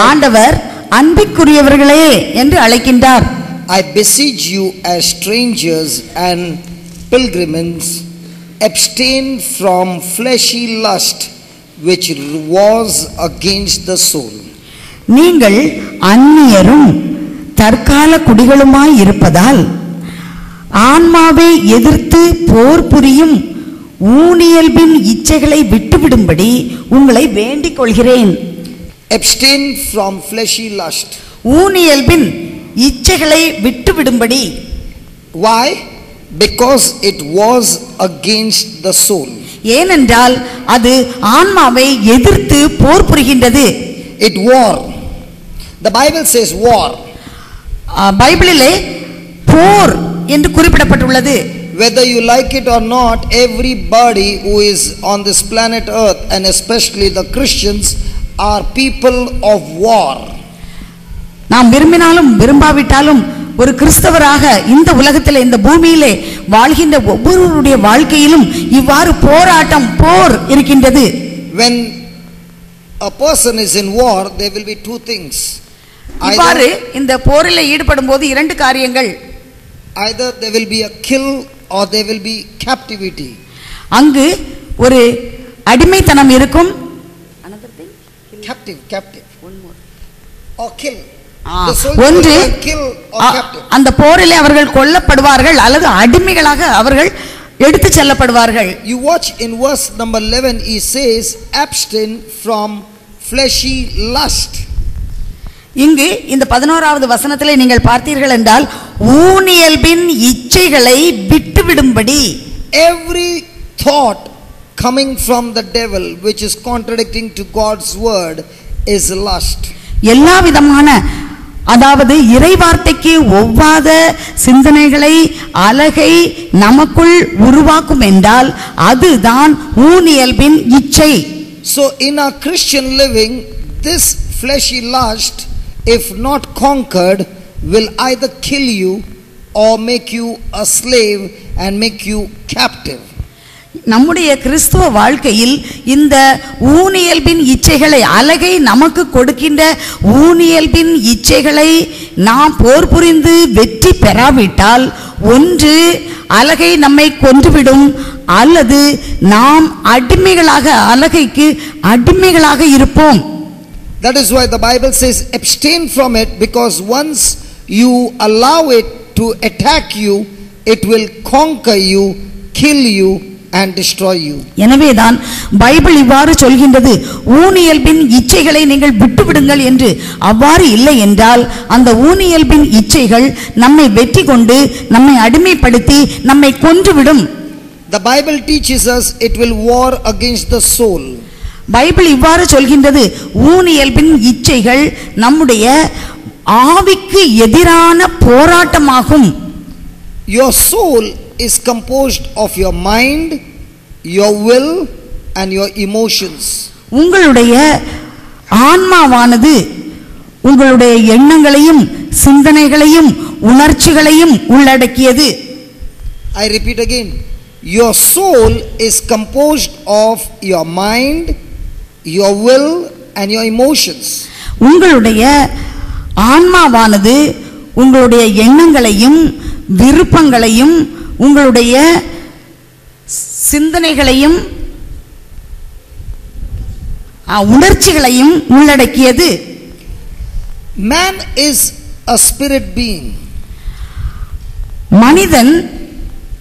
ஆண்டவர் அன்பிற்குரியவர்களே என்று அழைக்கின்றார். I beseech you as strangers and pilgrims, abstain from fleshy lust which wars against the soul. நீங்கள் அந்நியரும் தற்கால குடிகளுமாய் இருப்பதால் ஆன்மாவை எதிர்த்து போர் புரியும் ஊனியல்பின் இச்சைகளை விட்டுவிடும்படி உங்களை வேண்டிக் கொள்கிறேன். Abstain from fleshy lust. ஊனியல்பின் இச்சைகளை விட்டுவிடும்படி. Why? Because it was against the soul. ஏனென்றால் அது ஆன்மாவை எதிர்த்து போர் புரிகின்றது. It war. The Bible says war. பைபிளிலே போர் என்று குறிப்பிடப்பட்டுள்ளது. Whether you like it or not, everybody who is on this planet earth, and especially the Christians, are people of war. நாம் விரும்பினாலும் விரும்பாவிட்டாலும் ஒரு கிறிஸ்தவராக இந்த உலகத்தில் இந்த பூமியிலே வாழ்கின்ற ஒவ்வொருவருடைய வாழ்க்கையிலும் இவ்வாறு போராட்டம் போர் இருக்கின்றது. When a person is in war, there will be two things. இவ்வாறு இந்த போரில் ஈடுபடும் போது இரண்டு காரியங்கள். Either there will be a kill or there will be captivity. அங்கு ஒரு அடிமைத்தனம் இருக்கும். Captive. Or kill. ஒன்று அந்த போரிலே அவர்கள் கொல்லப்படுவார்கள் அல்லது அடிமைகளாக அவர்கள் எடுத்து செல்லப்படுவார்கள். You watch in verse number 11, he says abstain from fleshy lust. இங்கு இந்த 11வது வசனத்திலே நீங்கள் பார்த்தீர்கள் என்றால் ஊனியல்பின் இச்சைகளை விட்டுவிடும்படி. Every thought coming from the devil which is contradicting to God's word is lust. எல்லா விதமான அதாவது இறைவார்த்தைக்கு ஒவ்வாத சிந்தனைகளை அலகை நமக்குள் உருவாக்கும் என்றால் அதுதான் ஊனியல்பின் இச்சை. So in our Christian living, this fleshy lust, if not conquered, will either kill you or make you a slave and make you captive. நம்முடைய கிறிஸ்துவ வாழ்க்கையில் இந்த ஊனியல்பின் இச்சைகளை அலகை நமக்கு கொடுக்கின்ற ஊனியல்பின் இச்சைகளை நாம் போர் புரிந்து வெற்றி பெறாவிட்டால் ஒன்று அலகை நம்மை கொன்றுவிடும் அல்லது நாம் அடிமைகளாக அலகைக்கு அடிமைகளாக இருப்போம். That is why the Bible says abstain from it, because once you allow it to attack you, it will conquer you, kill you and destroy you. எனவேதான் பைபிள் இவ்வாறு சொல்கின்றது, ஊனியல்பின் இச்சைகளை நீங்கள் விட்டுவிடுங்கள் என்று. அவ்வாறு இல்லை என்றால் அந்த ஊனியல்பின் இச்சைகள் நம்மை வெற்றி கொண்டு நம்மை அடிமைப்படுத்தி நம்மை கொன்றுவிடும். The Bible teaches us it will war against the soul. Bible இவ்வாறு சொல்கின்றது, ஊனியல்பின் இச்சைகள் நம்முடைய ஆவிக்கு எதிரான போராட்டமாகும். Your soul is composed of your mind, your will and your emotions. உங்களுடைய ஆன்மாவானது உங்களுடைய எண்ணங்களையும் சிந்தனைகளையும் உணர்ச்சிகளையும் உள்ளடக்கியது. I repeat again, your soul is composed of your mind, your will and your emotions. உங்களுடைய ஆன்மாவானது உங்களுடைய எண்ணங்களையும் விருப்பங்களையும் உங்களுடைய சிந்தனைகளையும் உணர்ச்சிகளையும் உள்ளடக்கியது. Man is a spirit being. மனிதன்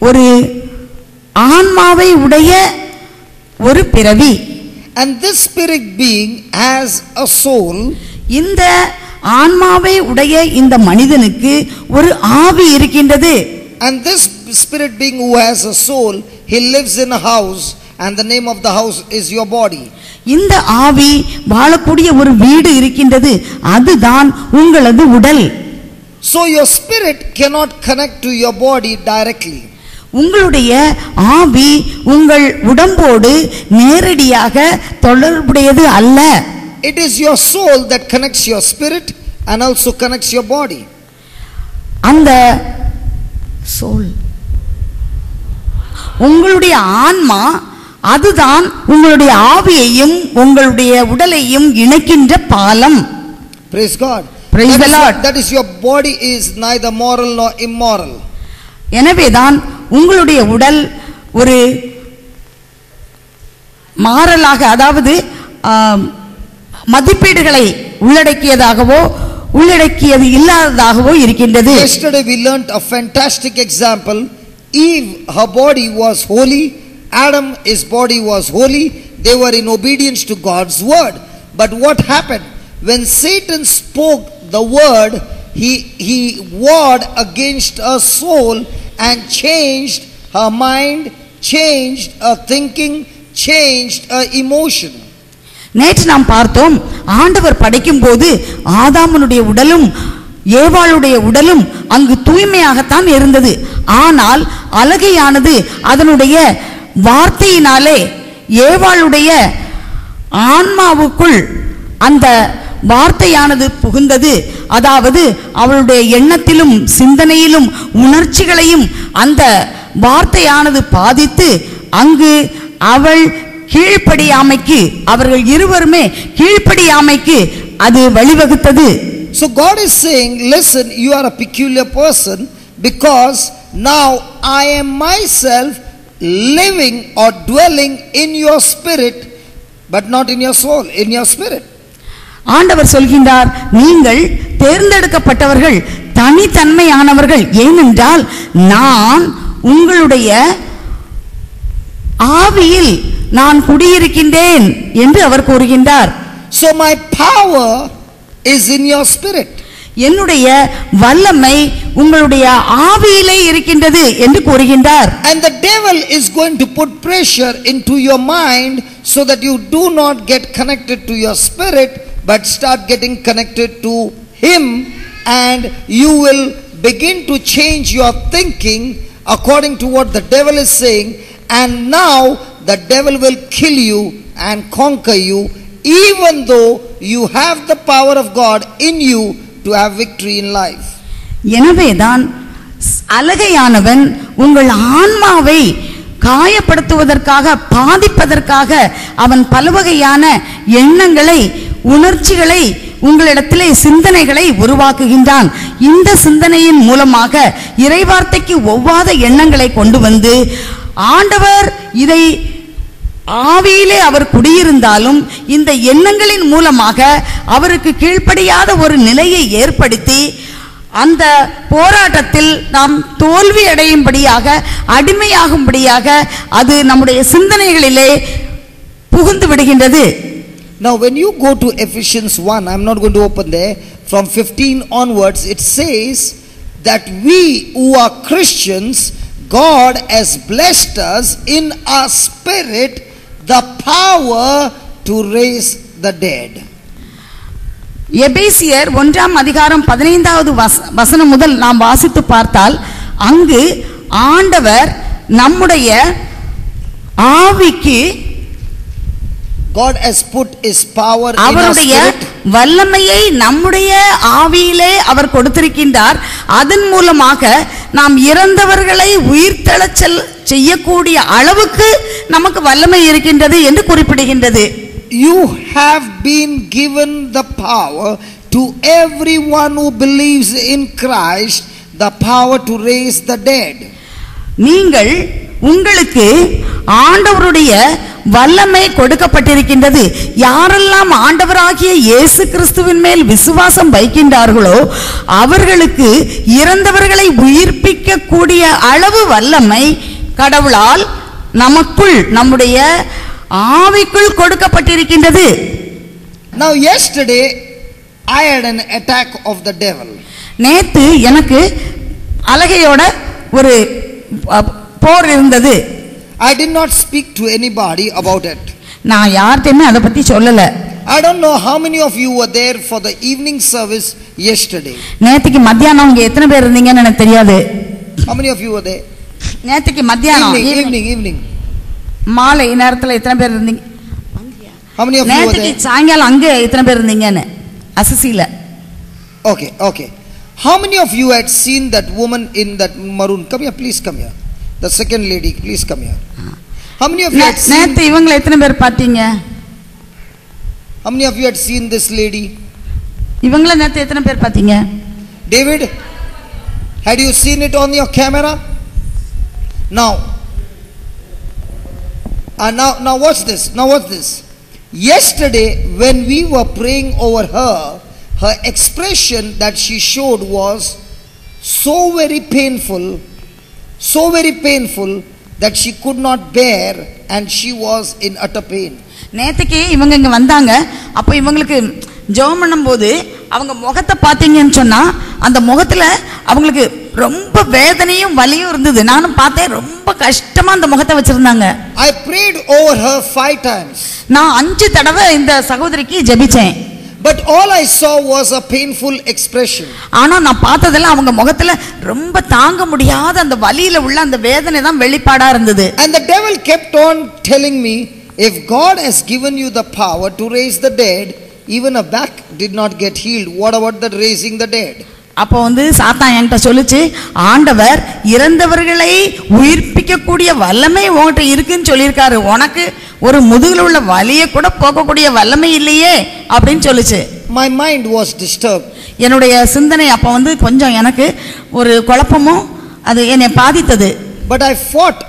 ஒரு ஆன்மாவை உடைய ஒரு பிறவி. And this spirit being has a soul. இந்த ஆன்மாவை உடைய இந்த மனிதனுக்கு ஒரு ஆவி இருக்கின்றது. And this spirit being who has a soul, he lives in a house and the name of the house is your body. இந்த ஆவி வாழக்கூடிய ஒரு வீடு இருக்கின்றது, அதுதான் உங்களது உடல். So your spirit cannot connect to your body directly. உங்களுடைய ஆவி உங்கள் உடம்போடு நேரடியாக தொடர்புடையது அல்ல. It is your soul that connects your spirit and also connects your body. அந்த சோல் உங்களுடைய ஆன்மா அதுதான் உங்களுடைய ஆவியையும் உங்களுடைய உடலையும் இணைக்கின்ற பாலம். Praise God. Praise the Lord. That is, your body is neither moral nor immoral. எனவேதான் உங்களுடைய உடல் ஒரு மாறலாக, அதாவது மதிப்பீடுகளை உள்ளடக்கியதாகவோ உள்ளடக்கியது இல்லாததாகவோ இருக்கின்றது. Yesterday we learnt a fantastic example. Eve, her body was holy. Adam, his body was holy. They were in obedience to God's word. But what happened? When Satan spoke the word, he warred against her soul and changed her mind, changed her thinking, changed her emotion. நேற்று நாம் பார்த்தோம், ஆண்டவர் படைக்கும் போது ஆதாமனுடைய உடலும் ஏவாளுடைய உடலும் அங்கு தூய்மையாகத்தான் இருந்தது. ஆனால் அலகையானது அதனுடைய வார்த்தையினாலே ஏவாளுடைய ஆன்மாவுக்குள் அந்த வார்த்தையானது புகுந்தது. அதாவது அவளுடைய எண்ணத்திலும் சிந்தனையிலும் உணர்ச்சிகளையும் அந்த வார்த்தையானது பாதித்து அங்கு அவள் கீழ்ப்படியாமைக்கு, அவர்கள் இருவருமே கீழ்ப்படியாமைக்கு அது வழிவகுத்தது. So God is saying, listen, you are a peculiar person because now I am myself living or dwelling in your spirit but not in your soul, in your spirit. ஆண்டவர் சொல்கின்றார், நீங்கள் தேர்ந்தெடுக்கப்பட்டவர்கள், தனித்தன்மையானவர்கள். ஏனென்றால் நான் உங்களுடைய ஆவியில் நான் குடியிருக்கின்றேன் என்று அவர் கூறுகின்றார். So my power is in your spirit. என்னுடைய வல்லமை உங்களுடைய ஆவியிலே இருக்கின்றது என்று கூறுகின்றார். And the devil is going to put pressure into your mind so that you do not get connected to your spirit but start getting connected to him, and you will begin to change your thinking according to what the devil is saying, and now the devil will kill you and conquer you even though you have the power of God in you to have victory in life. எனவேதான் அலகையானவன் உங்கள் ஆன்மாவை காயப்படுத்துவதற்காக, பாதிப்பதற்காக அவன் பலவகையான எண்ணங்களை, உணர்ச்சிகளை உங்களிடத்திலே, சிந்தனைகளை உருவாக்குகின்றான். இந்த சிந்தனையின் மூலமாக இறைவார்த்தைக்கு ஒவ்வாத எண்ணங்களை கொண்டு வந்து ஆண்டவர் இதை ஆவியிலே அவர் குடியிருந்தாலும் இந்த எண்ணங்களின் மூலமாக அவருக்கு கீழ்ப்படியாத ஒரு நிலையை ஏற்படுத்தி அந்த போராட்டத்தில் நாம் தோல்வி அடையும்படியாக, அடிமையாகும்படியாக அது நம்முடைய சிந்தனைகளிலே புகுந்து விடுகின்றது. Now when you go to Ephesians 1, I am not going to open there, from 15 onwards it says that we who are Christians, God has blessed us in our spirit the power to raise the dead. எபேசியர் 1:15 வசனம் முதல் நாம் வாசித்து பார்த்தால் அங்கு ஆண்டவர் நம்முடைய ஆவிக்கு God has put his power in our அவருடைய spirit. வல்லமையை நம்முடைய ஆவியிலே அவர் கொடுத்திருக்கின்றார். அதன் மூலமாக நாம் இறந்தவர்களை உயிர்த்தெழச் செய்யக்கூடிய அளவுக்கு நமக்கு வல்லமை இருக்கின்றது என்று குறிப்பிடுகின்றது. You have been given the power to everyone who believes in Christ, the power to raise the dead. நீங்கள், உங்களுக்கு ஆண்டவருடைய வல்லமை கொடுக்கப்பட்டிருக்கின்றது. யாரெல்லாம் ஆண்டவராகிய இயேசு கிறிஸ்துவின் மேல் விசுவாசம் வைக்கின்றார்களோ அவர்களுக்கு இறந்தவர்களை உயிர்ப்பிக்க கூடிய அளவு வல்லமை கடவுளால் நமக்குள், நம்முடைய ஆவிக்குள் கொடுக்கப்பட்டிருக்கின்றது. Now yesterday I had an attack of the devil. நேத்து எனக்கு அலகையோட ஒரு போர் இருந்தது. I did not speak to anybody about it. நான் யார்கிட்டயுமே அதை பத்தி சொல்லல. I don't know how many of you were there for the evening service yesterday. நேத்திக்கு மத்தியானம் இங்க எத்தனை பேர் இருந்தீங்கன்னு எனக்கு தெரியாது. How many of you were there? நேத்திக்கு மத்தியானம் evening. மாலை நேரத்துல எத்தனை பேர் இருந்தீங்க? How many of you were there? நேத்திக்கு சாயங்காலம் அங்க எத்தனை பேர் இருந்தீங்கன்னு அசசில. Okay. How many of you had seen that woman in that maroon? Come here, please come here. The second lady, please come here. How many of you had seen? நேத்து இவங்களை எத்தனை பேர் பாத்தீங்க? How many of you had seen this lady? இவங்களை நேத்து எத்தனை பேர் பாத்தீங்க? David, had you seen it on your camera? Now watch this. Yesterday when we were praying over her expression that she showed was so very painful that she could not bear and she was in utter pain. நேத்துக்கு இவங்க இங்க வந்தாங்க. அப்ப இவங்களுக்கு ஜெபம் பண்ணும்போது அவங்க முகத்தை பாத்தீங்கன்னு சொன்னா அந்த முகத்துல அவங்களுக்கு ரொம்ப வேதனையும் வலியும் இருந்தது. நானும் பார்த்தேன், ரொம்ப கஷ்டமா அந்த முகத்தை வச்சிருந்தாங்க. I prayed over her 5 times. நான் 5 தடவை இந்த சகோதரிக்கு ஜெபிச்சேன். But all I saw was a painful expression. ஆனா நான் பார்த்ததெல்லாம் அவங்க முகத்துல ரொம்ப தாங்க முடியாத அந்த வலியில உள்ள அந்த வேதனை தான் வெளிப்பாடா இருந்தது. And the devil kept on telling me, if God has given you the power to raise the dead, even a back did not get healed. What about the raising the dead? அப்போ சாத்தான் என்கிட்ட சொல்லுச்சு, ஆண்டவர் இறந்தவர்களை உயிர்ப்பிக்க கூடிய வல்லமை உன்கிட்ட இருக்குன்னு சொல்லியிருக்காரு, உனக்கு ஒரு முதுகுல உள்ள வலியை கூட போக்கக்கூடிய வல்லமை இல்லையே அப்படின்னு சொல்லுச்சு. My mind was disturbed. என்னுடைய சிந்தனை அப்போ கொஞ்சம் எனக்கு ஒரு குழப்பமும் அது என்னை பாதித்தது. But I fought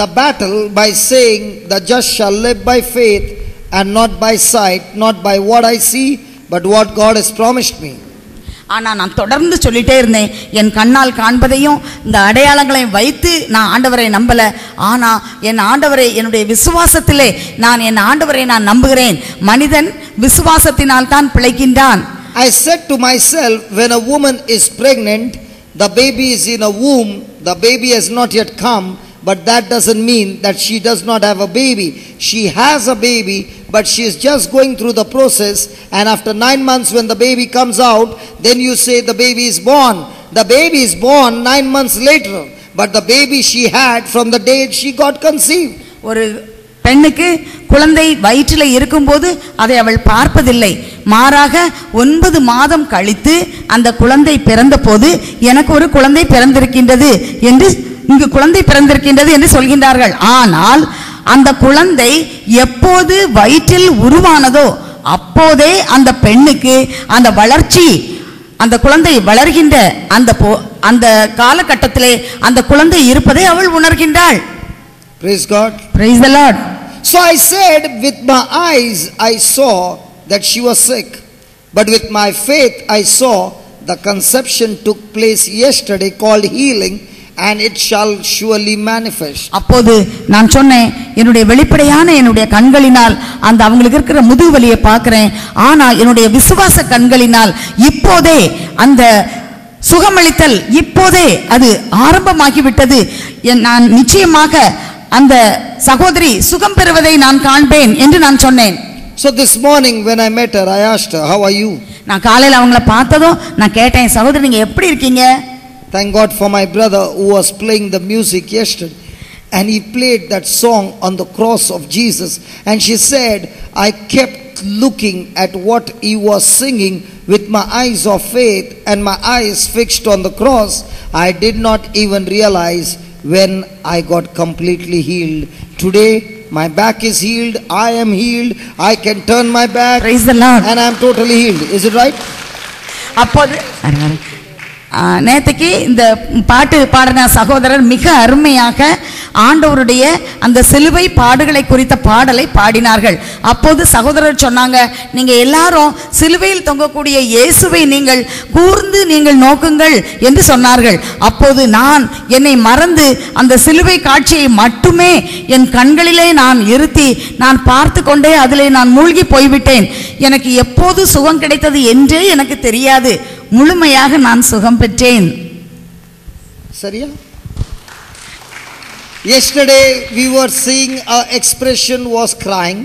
the battle by saying, the just shall live by faith and not by sight, not by what I see, but what God has promised me. ஆனா நான் தொடர்ந்து சொல்லிட்டே இருந்தேன், என் கண்ணால் காண்பதையும் இந்த அடையாளங்களையும் வைத்து நான் ஆண்டவரை நம்பல, ஆனா என் ஆண்டவரை என்னுடைய விசுவாசத்திலே நான் என் ஆண்டவரை நான் நம்புகிறேன். மனிதன் விசுவாசத்தினால் தான் பிழைக்கின்றான். I said to myself, when a woman is pregnant, the baby is in a womb, the baby has not yet come, but that doesn't mean that she does not have a baby. She has a baby, but she is just going through the process, and after 9 months when the baby comes out, then you say the baby is born. The baby is born 9 months later, but the baby she had from the day she got conceived. ஒரு பெண்ணுக்கு குழந்தை வயிற்றிலே இருக்கும்போது அதை அவள் பார்ப்பதில்லை, மாறாக 9 மாதம் கழித்து அந்த குழந்தை பிறந்த போது எனக்கு ஒரு குழந்தை பிறந்திருக்கின்றது என்று இங்கு குழந்தை பிறந்திருக்கின்றது என்று சொல்கின்றார்கள். ஆனால் அந்த குழந்தை எப்போது வயிற்றில் உருவானதோ அப்போதே அந்த பெண்ணுக்கு அந்த வளர்ச்சி, அந்த குழந்தை வளர்கின்ற அந்த காலகட்டத்திலே அந்த குழந்தை இருப்பதை அவள் உணர்கின்றாள். Praise God. Praise the Lord. So I said, with my eyes I saw that she was sick, but with my faith I saw the conception took place yesterday, called healing, and it shall surely manifest. அப்போது நான் சொன்னேன், என்னுடைய வெளிப்படையான என்னுடைய கண்களினால் அந்த அவங்களுக்கு இருக்கிற முதுகுவலியை பார்க்கிறேன், ஆனா என்னுடைய விசுவாச கண்களினால் இப்போதே அந்த சுகமளித்தல் இப்போதே அது ஆரம்பமாகிவிட்டது. நான் நிச்சயமாக அந்த சகோதரி சுகம் பெறுவதை நான் காண்பேன் என்று நான் சொன்னேன். So this morning when I met her, I asked her, how are you? நான் காலையில அவங்கள பார்த்ததும் நான் கேட்டேன், சகோதரி நீங்க எப்படி இருக்கீங்க? Thank God for my brother who was playing the music yesterday, and he played that song on the cross of Jesus, and she said, I kept looking at what he was singing with my eyes of faith and my eyes fixed on the cross. I did not even realize when I got completely healed. Today my back is healed, I am healed, I can turn my back. Praise the Lord. And I am totally healed. Is it right? அப்போது நேற்றுக்கு இந்த பாட்டு பாடின சகோதரர் மிக அருமையாக ஆண்டவருடைய அந்த சிலுவை பாடுகளை குறித்த பாடலை பாடினார்கள். அப்போது சகோதரர் சொன்னாங்க, நீங்க எல்லாரும் சிலுவையில் தொங்கக்கூடிய இயேசுவை நீங்கள் கூர்ந்து நீங்கள் நோக்குங்கள் என்று சொன்னார்கள். அப்போது நான் என்னை மறந்து அந்த சிலுவை காட்சியை மட்டுமே என் கண்களிலே நான் இருத்தி நான் பார்த்து கொண்டே அதிலே நான் மூழ்கி போய்விட்டேன். எனக்கு எப்போது சுகம் கிடைத்தது என்றே எனக்கு தெரியாது. முழுமையாக நான் சுகம் பெற்றேன். சரியா? Yesterday we were seeing our expression was crying.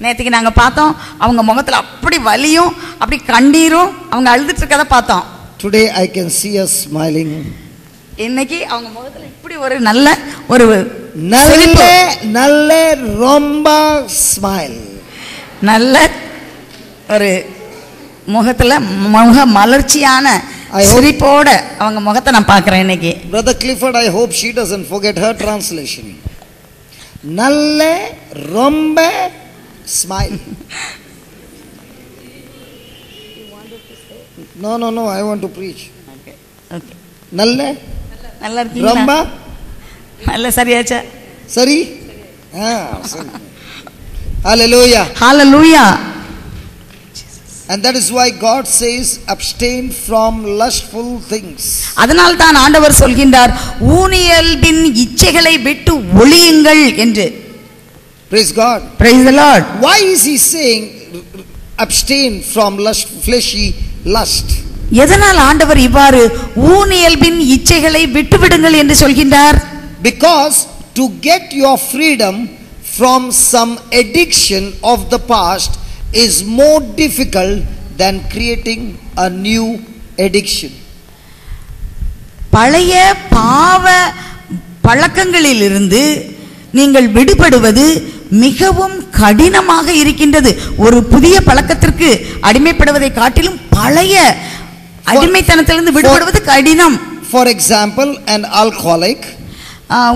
நேற்றுக்கு நாங்க பார்த்தோம் அவங்க முகத்துல அப்படி வலியும் அப்படி கண்ணீரும் அவங்க அழுதுட்டு இருக்கத பார்த்தோம். Today I can see us smiling. இன்னைக்கு அவங்க முகத்துல இப்படி ஒரு நல்ல ஒரு நல்ல ரொம்ப ஸ்மைல், நல்ல ஒரு முகத்துல முக மலர்ச்சியான சிரிப்போட அவங்க முகத்தை நான் பார்க்கிறேன் இன்னைக்கு. Brother Clifford, I hope she doesn't forget her translation. நல்ல ரொம்ப smile. No, I want to preach. Okay. நல்ல நல்லா இருக்கீங்களா? ரொம்ப நல்ல சரியாச்சா? சரி. சரி. Hallelujah. Hallelujah. And that is why God says abstain from lustful things. அதனால் தான் ஆண்டவர் சொல்கின்றார் ஊனியல்பின் இச்சைகளை விட்டு ஒளியுங்கள் என்று. Praise God. Praise the Lord. Why is he saying abstain from fleshy lust? எதனால் ஆண்டவர் இவ்வாறு ஊனியல்பின் இச்சைகளை விட்டுவிடுங்கள் என்று சொல்கின்றார்? Because to get your freedom from some addiction of the past is more difficult than creating a new addiction. பழைய பாவ பழக்கங்களிலிருந்து நீங்கள் விடுபடுவது மிகவும் கடினமாக இருக்கின்றது. ஒரு புதிய பழக்கத்திற்கு அடிமைப்படுவதை காட்டிலும் பழைய அடிமைத்தனத்திலிருந்து விடுபடுவது கடினம். For example, an alcoholic,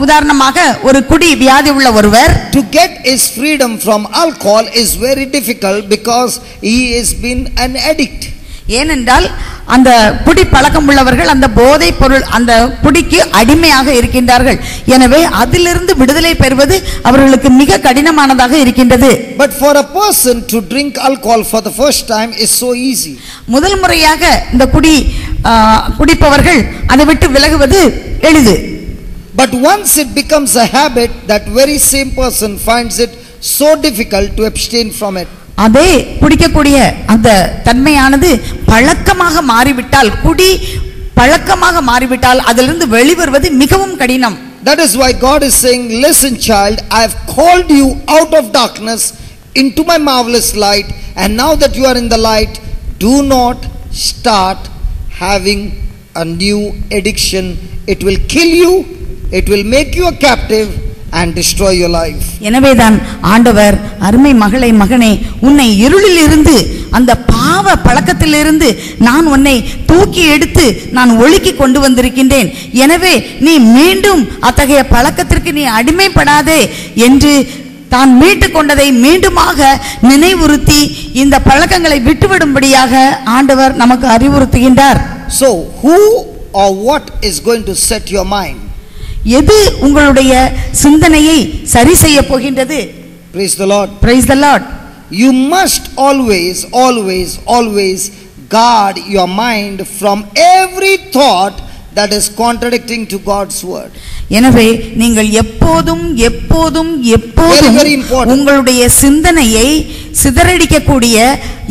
உதாரணமாக ஒரு குடி வியாதி உள்ள ஒருவர் to get his freedom from alcohol is very difficult because he has been an addict. ஏனென்றால் அந்த குடி பழக்கம் உள்ளவர்கள் அந்த போதை பொருள் அந்த குடிக்கு அடிமையாக இருக்கின்றார்கள். எனவே அதிலிருந்து விடுதலை பெறுவது அவர்களுக்கு மிக கடினமானதாக இருக்கின்றது. But for a person to drink alcohol for the first time is so easy. முதல் முறையாக இந்த குடிப்பவர்கள் அதை விட்டு விலகுவது எளிது. But once it becomes a habit, that very same person finds it so difficult to abstain from it. அதே குடிக்கக்கூடிய அந்த தன்மையானது பழக்கமாக மாறிவிட்டால் குடி பழக்கமாக மாறிவிட்டால் அதிலிருந்து வெளிவருவது மிகவும் கடினம். That is why God is saying, listen child, I have called you out of darkness into my marvelous light, and now that you are in the light, do not start having a new addiction. It will kill you, it will make you a captive and destroy your life. எனவேதான் ஆண்டவர் அருமை மகளே மகனே உன்னை இருளில் இருந்து அந்த பாவ பழக்கத்திலிருந்து நான் உன்னை தூக்கி எடுத்து நான் ஒளிக்கு கொண்டு வந்திருக்கின்றேன். எனவே நீ மீண்டும் அத்தகைய பழக்கத்திற்கு நீ அடிமைப்படாதே என்று தான் மீட்டு கொண்டதை மீண்டுமாக நினைவுறுத்தி இந்த பழக்கங்களை விட்டுவிடும்படியாக ஆண்டவர் நமக்கு அறிவுறுத்துகின்றார். So who or what is going to set your mind? எது உங்களுடைய சிந்தனையை சரி செய்ய போகின்றது? Praise the Lord. Praise the Lord. You must always guard your mind from every thought that is contradicting to God's word. எனவே நீங்கள் எப்போதும் Very important. உங்களுடைய சிந்தனையை சிதறடிக்கக்கூடிய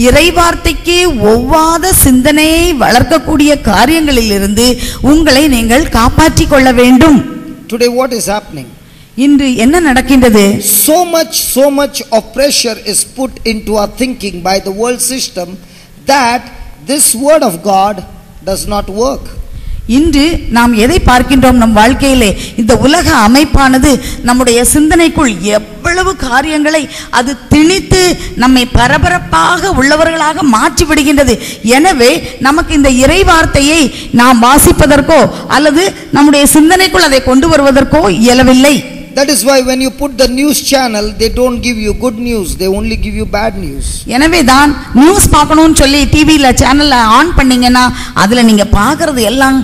இறைவார்த்தைக்கு ஒவ்வாத சிந்தனையை வளர்க்கக்கூடிய காரியங்களிலிருந்து உங்களை நீங்கள் காப்பாற்றிக் கொள்ள வேண்டும். Today what is happening? இன்று என்ன நடக்கின்றது? So much of pressure is put into our thinking by the world system that this word of God does not work. இன்று நாம் எதை பார்க்கின்றோம்? நம் வாழ்க்கையிலே இந்த உலக அமைப்பானது நம்முடைய சிந்தனைக்குள் எவ்வளவு காரியங்களை அது திணித்து நம்மை பரபரப்பாக உள்ளவர்களாக மாற்றி விடுகின்றது. எனவே நமக்கு இந்த இறை வார்த்தையை நாம் வாசிப்பதற்கோ அல்லது நம்முடைய சிந்தனைக்குள் அதை கொண்டு வருவதற்கோ இயலவில்லை. That is why when you put the news channel, they don't give you good news, they only give you bad news. எனவே தான் நியூஸ் பார்க்கணும்னு சொல்லி டிவில சேனல்ல ஆன் பண்ணீங்கன்னா அதுல நீங்க பார்க்கிறது எல்லாம்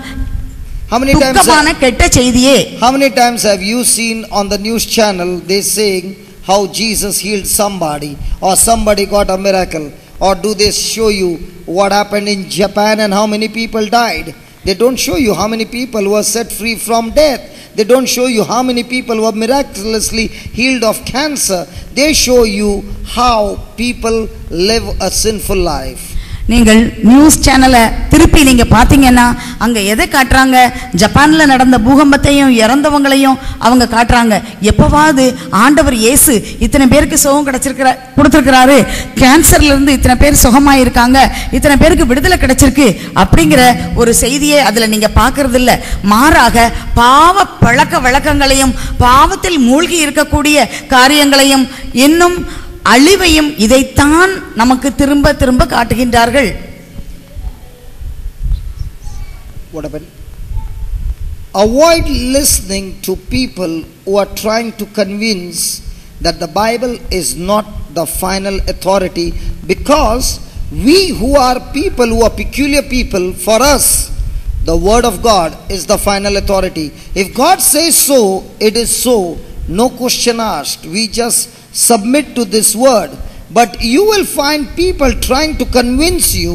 துக்கமான கெட்ட செய்தியே. How many times have you seen on the news channel they saying how Jesus healed somebody or somebody got a miracle, or do they show you what happened in Japan and how many people died? They don't show you how many people were set free from death. They don't show you how many people were miraculously healed of cancer. They show you how people live a sinful life. நீங்கள் news சேனலை திருப்பி நீங்க பாத்தீங்கன்னா அங்க எதை காட்டுறாங்க? ஜப்பான்ல நடந்த பூகம்பத்தையும் இறந்தவங்களையும் அவங்க காட்டுறாங்க. எப்பவாவது ஆண்டவர் இயேசு இத்தனை பேருக்கு சுகம் கொடுத்திருக்கிறாரு, கேன்சர்ல இருந்து இத்தனை பேர் சுகமாயிருக்காங்க, இத்தனை பேருக்கு விடுதலை கிடைச்சிருக்கு அப்படிங்கிற ஒரு செய்தியை அதுல நீங்க பார்க்கறது இல்ல. மாறாக பாவ பழக்க வழக்கங்களையும் பாவத்தில் மூழ்கி இருக்கக்கூடிய காரியங்களையும் இன்னும் அழிவையும் இதைத்தான் நமக்கு திரும்ப திரும்ப காட்டுகின்றார்கள். What happened? Avoid listening to people who are trying to convince that the Bible is not the final authority, because we who are people who are peculiar people, for us the word of God is the final authority. If God says so, it is so, no question asked. We just submit to this word. But you will find people trying to convince you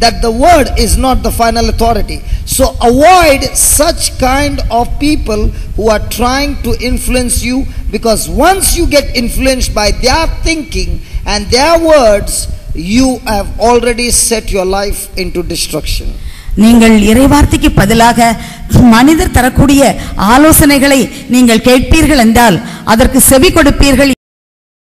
that the word is not the final authority. So avoid such kind of people who are trying to influence you, because once you get influenced by their thinking and their words, you have already set your life into destruction. நீங்கள் இறைவார்த்தைக்கு பதிலாக மனிதர் தரக்கூடிய ஆலோசனைகளை நீங்கள் கேட்பீர்கள் என்றால், அதற்கு செவி கொடுப்பீர்கள்